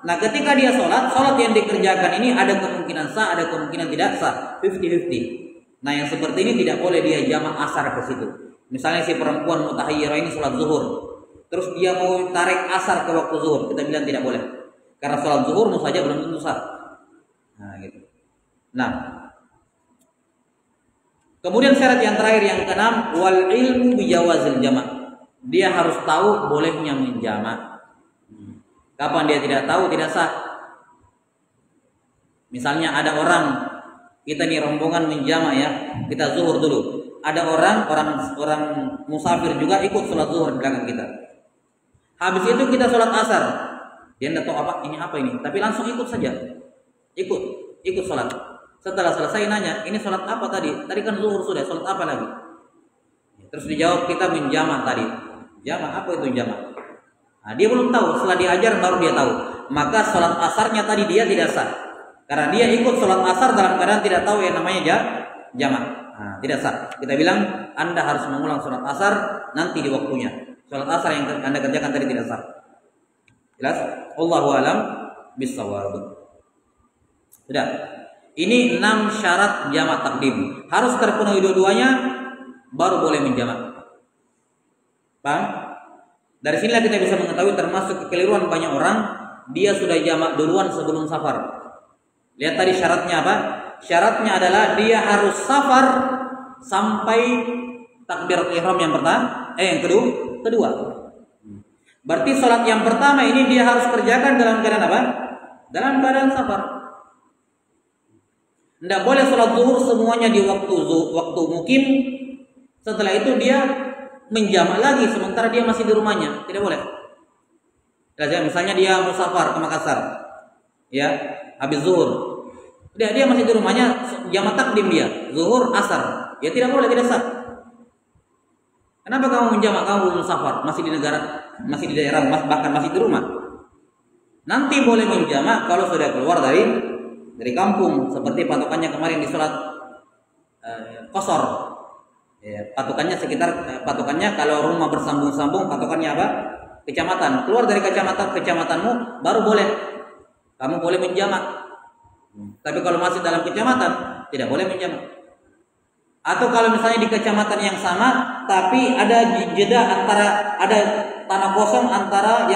Nah, ketika dia sholat yang dikerjakan ini ada kemungkinan sah, ada kemungkinan tidak sah, 50-50. Nah, yang seperti ini tidak boleh dia jamak asar ke situ. Misalnya si perempuan mutahayyirah ini sholat zuhur, terus dia mau tarik asar ke waktu zuhur, kita bilang tidak boleh. Karena sholat zuhur saja belum tentu sah. Nah, gitu. Nah, kemudian syarat yang terakhir yang keenam, wal ilmu bijawazil jamak. Dia harus tahu bolehnya menjamak. Kapan dia tidak tahu tidak sah. Misalnya ada orang, kita nih rombongan menjamak ya, kita zuhur dulu. Ada orang musafir juga ikut sholat zuhur di belakang kita. Habis itu kita sholat asar. Dia tidak tahu ini apa ini, tapi langsung ikut saja. Ikut sholat. Setelah selesai nanya, ini sholat apa tadi? Tadi kan zuhur sudah, sholat apa lagi? Terus dijawab kita menjamak tadi. Jamak, apa itu jamak? Nah, dia belum tahu, setelah diajar baru dia tahu. Maka sholat asarnya tadi dia tidak sah. Karena dia ikut sholat asar dalam keadaan tidak tahu yang namanya jamak. Nah, tidak sah. Kita bilang Anda harus mengulang sholat asar nanti di waktunya. Sholat asar yang Anda kerjakan tadi tidak sah. Jelas? Allahu a'lam bishawab. Sudah. Ini 6 syarat jamak takdim. Harus terpenuhi dua-duanya baru boleh menjamak. Paham? Dari sinilah kita bisa mengetahui termasuk kekeliruan banyak orang, dia sudah jamak duluan sebelum safar. Lihat tadi syaratnya apa? Syaratnya adalah dia harus safar sampai takbiratul ihram yang pertama, yang kedua. Berarti salat yang pertama ini dia harus kerjakan dalam keadaan apa? Dalam keadaan safar. Tidak boleh salat zuhur semuanya di waktu mukim. Setelah itu dia menjamak lagi sementara dia masih di rumahnya, tidak boleh. Misalnya dia musafar ke Makassar, ya, habis zuhur, dia masih di rumahnya, jamak takdim dia, zuhur asar, ya tidak boleh, tidak sah. Kenapa kamu menjamak? Kamu belum musafar, masih di negara, masih di daerah, bahkan masih di rumah. Nanti boleh menjamak kalau sudah keluar dari kampung, seperti patokannya kemarin di sholat qashar. Ya, patokannya kalau rumah bersambung-sambung, patokannya apa? Kecamatan. Keluar dari kecamatanmu baru boleh. Kamu boleh menjamak. Tapi kalau masih dalam kecamatan tidak boleh menjamak. Atau kalau misalnya di kecamatan yang sama tapi ada jeda antara, ada tanah kosong antara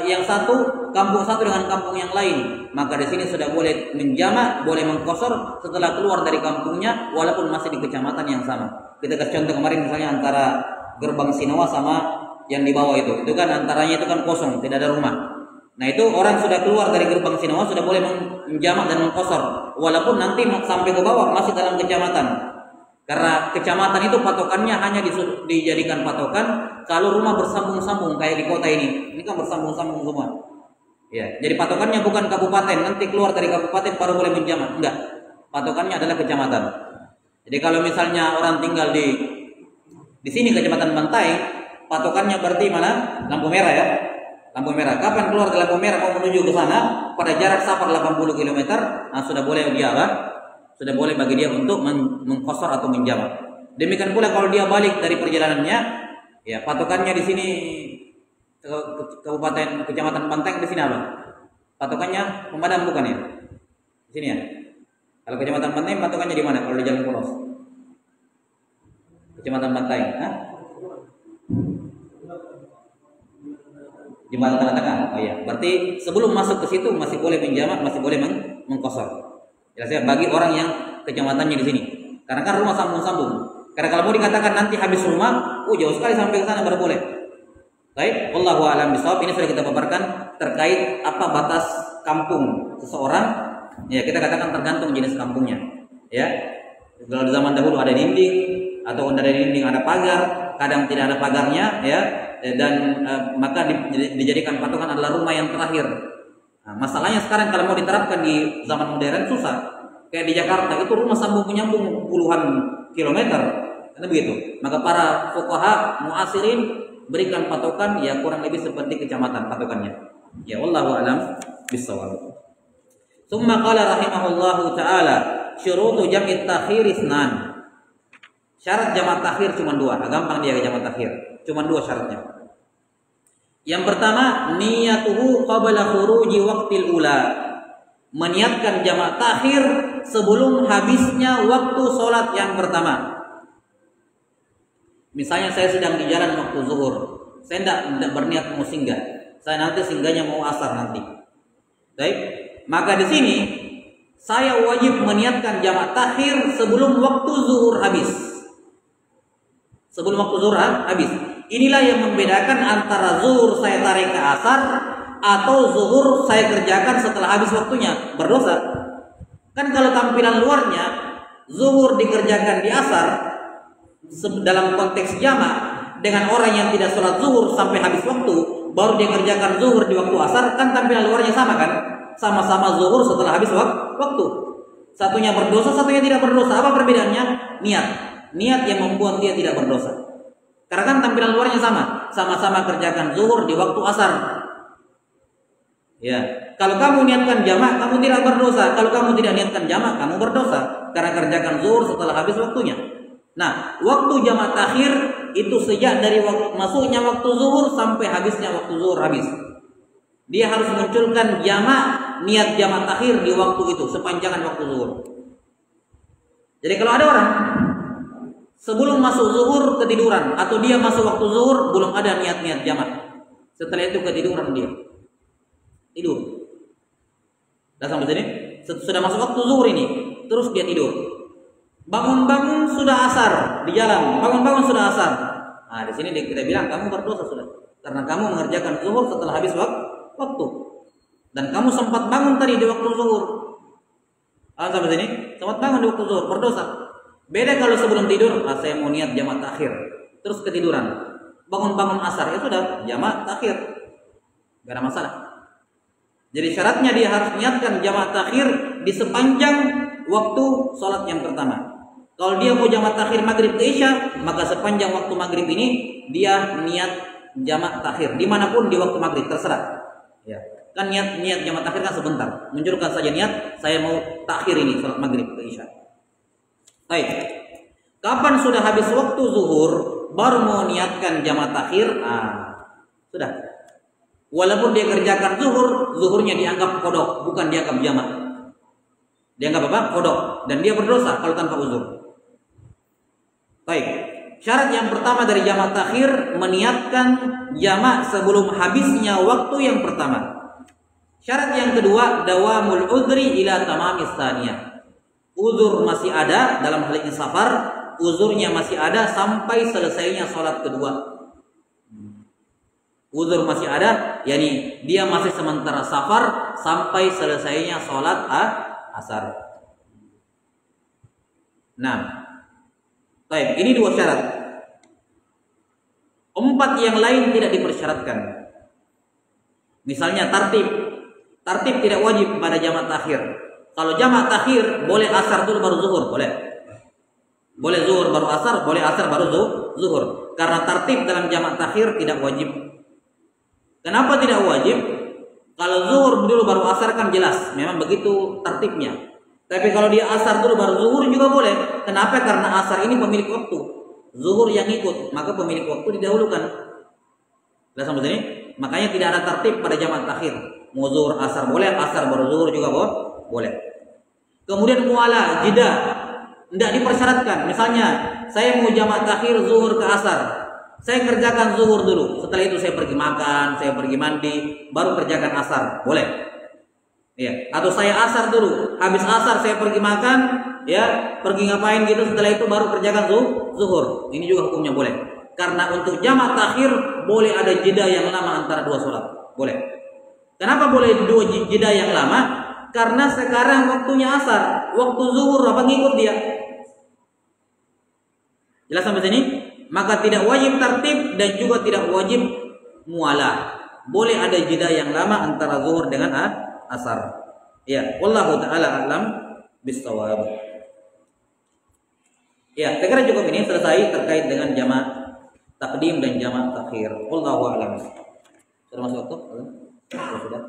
yang satu kampung satu dengan kampung yang lain, maka di sini sudah boleh menjamak, boleh mengqashar setelah keluar dari kampungnya walaupun masih di kecamatan yang sama. Kita kasih contoh kemarin misalnya antara gerbang Sinawa sama yang di bawah itu kan antaranya itu kan kosong, tidak ada rumah. Nah, itu orang sudah keluar dari gerbang Sinawa sudah boleh menjamak dan mengqashar walaupun nanti sampai ke bawah masih dalam kecamatan. Karena kecamatan itu patokannya hanya dijadikan patokan kalau rumah bersambung-sambung kayak di kota ini. Ini kan bersambung-sambung semua. Ya, jadi patokannya bukan kabupaten, nanti keluar dari kabupaten baru boleh menjamak. Enggak. Patokannya adalah kecamatan. Jadi kalau misalnya orang tinggal di sini kecamatan Bantaeng, patokannya berarti mana? Lampu merah ya. Lampu merah. Kapan keluar dari lampu merah mau menuju ke sana pada jarak safar 80 km, nah sudah boleh dia apa? Sudah boleh bagi dia untuk mengqashar atau menjamak. Demikian pula kalau dia balik dari perjalanannya, ya patokannya di sini kabupaten kecamatan Bantaeng di sini apa? Patokannya Pemadam bukan ya? Di sini ya. Kalau kecamatan Bantaeng patokannya di mana? Kalau di Jalan Poros. Kecamatan Bantaeng, Jembatan Tengah-Tengah. Oh iya, berarti sebelum masuk ke situ masih boleh menjamak, masih boleh mengqashar. Jelas ya, bagi orang yang kecamatannya di sini. Karena kan rumah sambung-sambung. Karena kalau mau dikatakan nanti habis rumah, jauh sekali sampai ke sana baru boleh. Baik, wallahu a'lam bishawab. Ini sudah kita paparkan terkait apa batas kampung seseorang. Ya, kita katakan tergantung jenis kampungnya. Ya. Kalau di zaman dahulu ada dinding atau ada dinding ada pagar, kadang tidak ada pagarnya, ya. Dan maka dijadikan patokan adalah rumah yang terakhir. Nah, masalahnya sekarang kalau mau diterapkan di zaman modern susah. Kayak di Jakarta itu rumah sambung menyambung puluhan kilometer, kan begitu. Maka para fuqaha mu'asirin berikan patokan ya kurang lebih seperti kecamatan patokannya. Ya wallahu a'lam bishawab. Tsumma qala rahimahullahu taala syurutu jam'i takhir isnan. Syarat jamak takhir cuma 2. Gampang dia jamak takhir. Cuma 2 syaratnya. Yang pertama, niyatuhu qabla khuruji waqtil ula. Meniatkan jamak takhir sebelum habisnya waktu sholat yang pertama. Misalnya saya sedang di jalan waktu zuhur, saya tidak berniat mau singgah, saya nanti singgahnya mau asar nanti. Baik, maka di sini saya wajib meniatkan jamak takhir sebelum waktu zuhur habis. Sebelum waktu zuhur habis. Inilah yang membedakan antara zuhur saya tarik ke asar atau zuhur saya kerjakan setelah habis waktunya. Berdosa. Kan kalau tampilan luarnya zuhur dikerjakan di asar dalam konteks jamak dengan orang yang tidak sholat zuhur sampai habis waktu, baru dia kerjakan zuhur di waktu asar, kan tampilan luarnya sama kan? Sama-sama zuhur setelah habis waktu. Satunya berdosa, satunya tidak berdosa. Apa perbedaannya? Niat. Niat yang membuat dia tidak berdosa. Karena kan tampilan luarnya sama. Sama-sama kerjakan zuhur di waktu asar. Ya, kalau kamu niatkan jamak, kamu tidak berdosa. Kalau kamu tidak niatkan jamak, kamu berdosa. Karena kerjakan zuhur setelah habis waktunya. Nah, waktu jamak takhir itu sejak dari masuknya waktu zuhur sampai habisnya waktu zuhur habis. Dia harus munculkan jamak, niat jamak takhir di waktu itu sepanjangan waktu zuhur. Jadi kalau ada orang sebelum masuk zuhur ketiduran atau dia masuk waktu zuhur belum ada niat-niat jamak, setelah itu ketiduran dia tidur. Dah sampai sini sudah masuk waktu zuhur ini, terus dia tidur. Bangun-bangun sudah asar di jalan, bangun-bangun sudah asar. Nah, di sini kita bilang kamu berdosa sudah, karena kamu mengerjakan zuhur setelah habis waktu. Dan kamu sempat bangun tadi di waktu zuhur. Sampai sini, sempat bangun di waktu zuhur, berdosa. Beda kalau sebelum tidur, saya mau niat jamak takhir, terus ketiduran. Bangun-bangun asar, ya sudah, jamak takhir. Gak ada masalah. Jadi syaratnya dia harus niatkan jamak takhir di sepanjang waktu sholat yang pertama. Kalau dia mau jamak takhir maghrib ke isya, maka sepanjang waktu maghrib ini dia niat jamak takhir dimanapun di waktu maghrib, terserah. Ya, kan niat jamak takhir kan sebentar. Munculkan saja niat, saya mau takhir ini sholat maghrib ke isya. Baik. Kapan sudah habis waktu zuhur, baru mau niatkan jamak takhir, sudah. Walaupun dia kerjakan zuhur, zuhurnya dianggap kodok, bukan dianggap jamak. Dianggap apa? Kodok. Dan dia berdosa kalau tanpa uzur. Baik. Syarat yang pertama dari jamak takhir, meniatkan jamak sebelum habisnya waktu yang pertama. Syarat yang kedua, dawamul uzri ila tamamis tsaniyah. Uzur masih ada, dalam hal ini safar, uzurnya masih ada sampai selesainya sholat kedua. Uzur masih ada, yakni dia masih sementara safar sampai selesainya sholat asar. Nah, baik, ini dua syarat. 4 yang lain tidak dipersyaratkan. Misalnya tartib tidak wajib pada jamak takhir. Kalau jamak takhir boleh asar dulu baru zuhur, boleh. Boleh zuhur baru asar, boleh asar baru zuhur. Karena tartib dalam jamak takhir tidak wajib. Kenapa tidak wajib? Kalau zuhur dulu baru asar kan jelas, memang begitu tertibnya. Tapi kalau dia asar dulu baru zuhur juga boleh. Kenapa? Karena asar ini pemilik waktu. Zuhur yang ikut, maka pemilik waktu didahulukan. Sudah sampai sini? Makanya tidak ada tertib pada jamak takhir. Mau zuhur asar boleh, asar baru zuhur juga boleh. Kemudian muala, jeda, tidak dipersyaratkan. Misalnya saya mau jamak takhir zuhur ke asar, saya kerjakan zuhur dulu, setelah itu saya pergi makan, saya pergi mandi, baru kerjakan asar, boleh. Ya, atau saya asar dulu, habis asar saya pergi makan, ya, pergi ngapain gitu, setelah itu baru kerjakan zuhur. Ini juga hukumnya boleh. Karena untuk jamak takhir boleh ada jeda yang lama antara dua sholat, boleh. Kenapa boleh dua jeda yang lama? Karena sekarang waktunya asar, waktu zuhur apa ngikut dia. Jelas sampai sini? Maka tidak wajib tartib dan juga tidak wajib mualah. Boleh ada jeda yang lama antara zuhur dengan asar. Ya, wallahu taala alam bisawab. Ya, saya kira cukup ini selesai terkait dengan jamak takdim dan jamak takhir. Wallahu alam. Sudah masuk waktu? Sudah.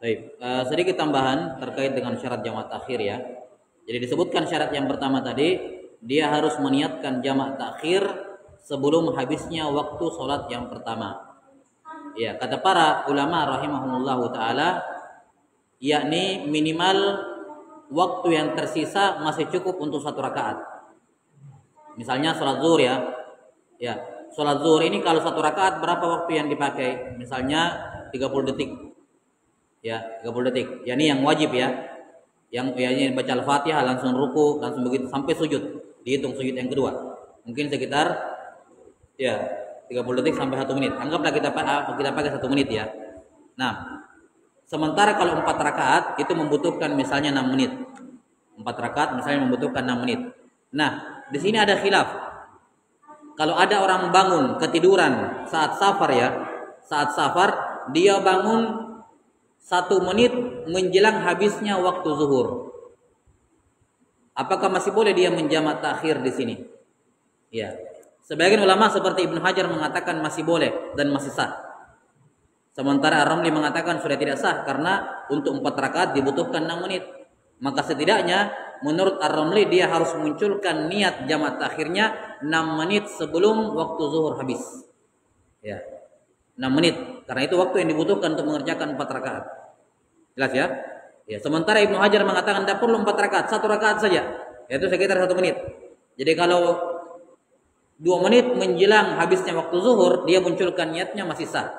Baik, sedikit tambahan terkait dengan syarat jamak takhir ya. Jadi disebutkan syarat yang pertama tadi, dia harus meniatkan jamak takhir sebelum habisnya waktu sholat yang pertama. Ya, kata para ulama rahimahumullahu taala, yakni minimal waktu yang tersisa masih cukup untuk 1 rakaat. Misalnya sholat zuhur ya. Ya, sholat zuhur ini kalau 1 rakaat berapa waktu yang dipakai? Misalnya 30 detik. Ya, 30 detik. Ya, ini yang wajib ya. Yang ini baca Al-Fatihah langsung ruku, langsung begitu sampai sujud. Dihitung sujud yang kedua. Mungkin sekitar ya 30 detik sampai 1 menit. Anggaplah kita pakai 1 menit ya. Nah, sementara kalau 4 rakaat itu membutuhkan misalnya 6 menit. 4 rakaat misalnya membutuhkan 6 menit. Nah, di sini ada khilaf. Kalau ada orang bangun ketiduran saat safar ya, saat safar dia bangun 1 menit menjelang habisnya waktu zuhur. Apakah masih boleh dia menjamak takhir di sini? Ya. Sebagian ulama seperti Ibnu Hajar mengatakan masih boleh dan masih sah. Sementara Ar-Ramli mengatakan sudah tidak sah karena untuk 4 rakaat dibutuhkan 6 menit. Maka setidaknya menurut Ar-Ramli dia harus munculkan niat jamak takhirnya 6 menit sebelum waktu zuhur habis. Ya. 6 menit. Karena itu waktu yang dibutuhkan untuk mengerjakan 4 rakaat. Jelas ya? Ya, sementara Ibnu Hajar mengatakan tidak perlu 4 rakaat, 1 rakaat saja. Yaitu sekitar 1 menit. Jadi kalau 2 menit menjelang habisnya waktu zuhur, dia munculkan niatnya masih sah.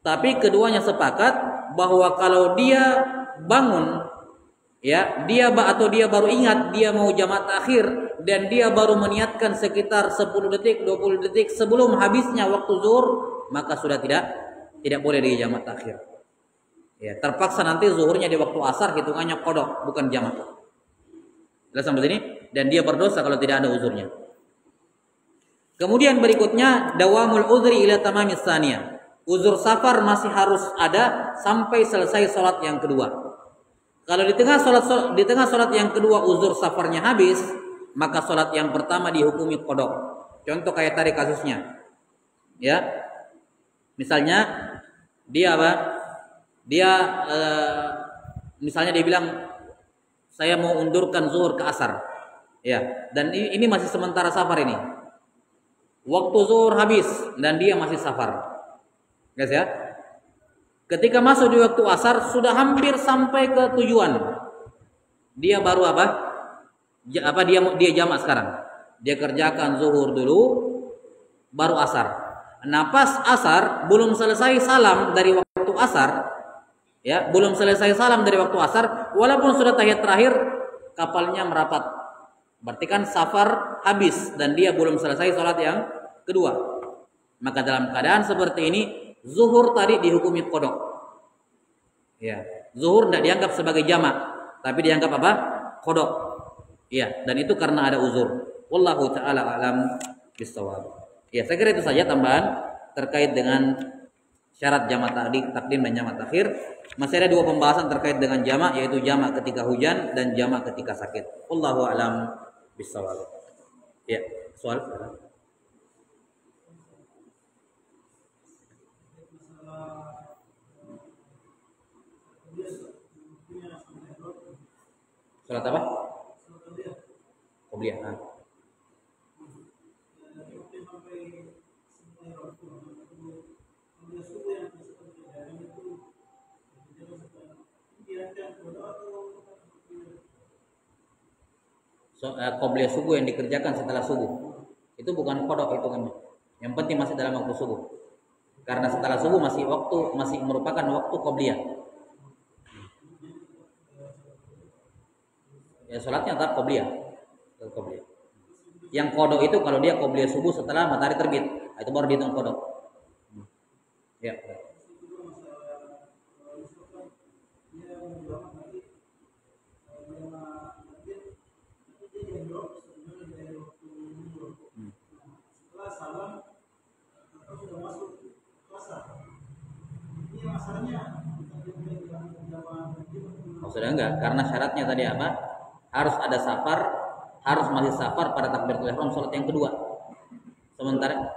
Tapi keduanya sepakat bahwa kalau dia bangun ya, dia baru ingat dia mau jamak takhir dan dia baru meniatkan sekitar 10 detik, 20 detik sebelum habisnya waktu zuhur, maka sudah tidak boleh dia jamak takhir. Ya, terpaksa nanti zuhurnya di waktu asar hitungannya qadha, bukan jamak. Jelas sampai sini? Dan dia berdosa kalau tidak ada uzurnya. Kemudian berikutnya dawamul uzri ila tamamis tsaniyah. uzur safar masih harus ada sampai selesai sholat yang kedua. Kalau di tengah sholat yang kedua uzur safarnya habis, maka sholat yang pertama dihukumi qada. Contoh kayak tadi kasusnya, ya, misalnya dia apa? Dia misalnya dia bilang saya mau undurkan zuhur ke asar, ya, dan ini masih sementara safar ini. Waktu zuhur habis dan dia masih safar. Guys ya. Ketika masuk di waktu asar sudah hampir sampai ke tujuan. Dia baru apa? Dia jamak sekarang. Dia kerjakan zuhur dulu baru asar. Nah, pas asar belum selesai salam dari waktu asar, ya, belum selesai salam dari waktu asar, walaupun sudah tahiyat terakhir, kapalnya merapat. Berarti kan safar habis dan dia belum selesai sholat yang kedua. Maka dalam keadaan seperti ini zuhur tadi dihukumi qada. Ya, zuhur tidak dianggap sebagai jamak, tapi dianggap apa? Qada. Ya, dan itu karena ada uzur. Wallahu taala alam bissawab. Ya, saya kira itu saja tambahan terkait dengan syarat jamak takdim dan jamak takhir. Masih ada dua pembahasan terkait dengan jamak, yaitu jamak ketika hujan dan jamak ketika sakit. Wallahu alam bissawab. Ya, soal. Salat apa? Qobliyah. Qobliyah subuh yang dikerjakan setelah subuh itu bukan qada hitungannya. Yang penting masih dalam waktu subuh. Karena setelah subuh masih merupakan waktu qobliyah. Ya, salatnya tetap qobliyah. Yang qada itu kalau dia qobliyah subuh setelah matahari terbit, itu baru dihitung qada. Ya. Sudah enggak, karena syaratnya tadi apa? Harus ada safar, harus masih safar pada takbiratul ihram salat yang kedua. Sementara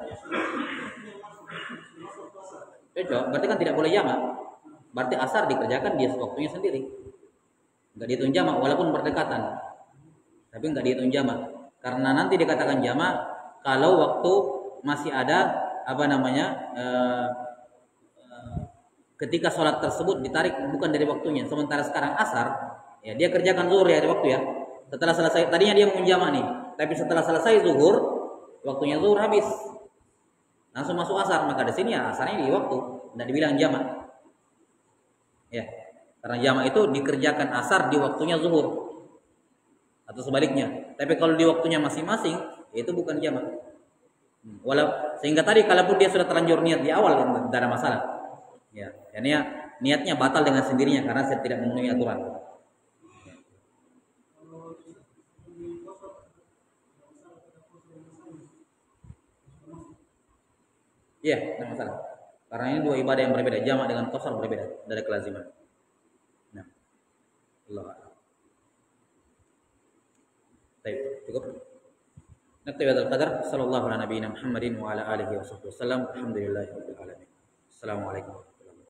cocok, berarti kan tidak boleh jamak. Berarti asar dikerjakan dia waktunya sendiri. Enggak dihitung jamak walaupun berdekatan. Tapi enggak dihitung jamak. Karena nanti dikatakan jamak kalau waktu masih ada ketika sholat tersebut ditarik bukan dari waktunya. Sementara sekarang asar, ya dia kerjakan zuhur ya di waktu ya. Setelah selesai, tadinya dia mau menjamak nih, tapi setelah selesai zuhur, waktunya zuhur habis, langsung masuk asar. Maka di sini ya asarnya di waktu, tidak dibilang jamak. Ya, karena jamak itu dikerjakan asar di waktunya zuhur atau sebaliknya. Tapi kalau di waktunya masing-masing, itu bukan jamak. Sehingga tadi kalaupun dia sudah terlanjur niat di awal, tidak ada masalah. Ya, niatnya batal dengan sendirinya karena saya tidak memenuhi aturan. Ya, tidak masalah. Karena ini dua ibadah yang berbeda, jamak dengan qasar berbeda dari kelaziman. Nah, Allah. Baik, cukup. Naktabi hadzal qadar. Sallallahu ala nabiyyina Muhammadin wa ala alihi wa sahbihi wasallam. Alhamdulillahirabbil alamin. Assalamualaikum.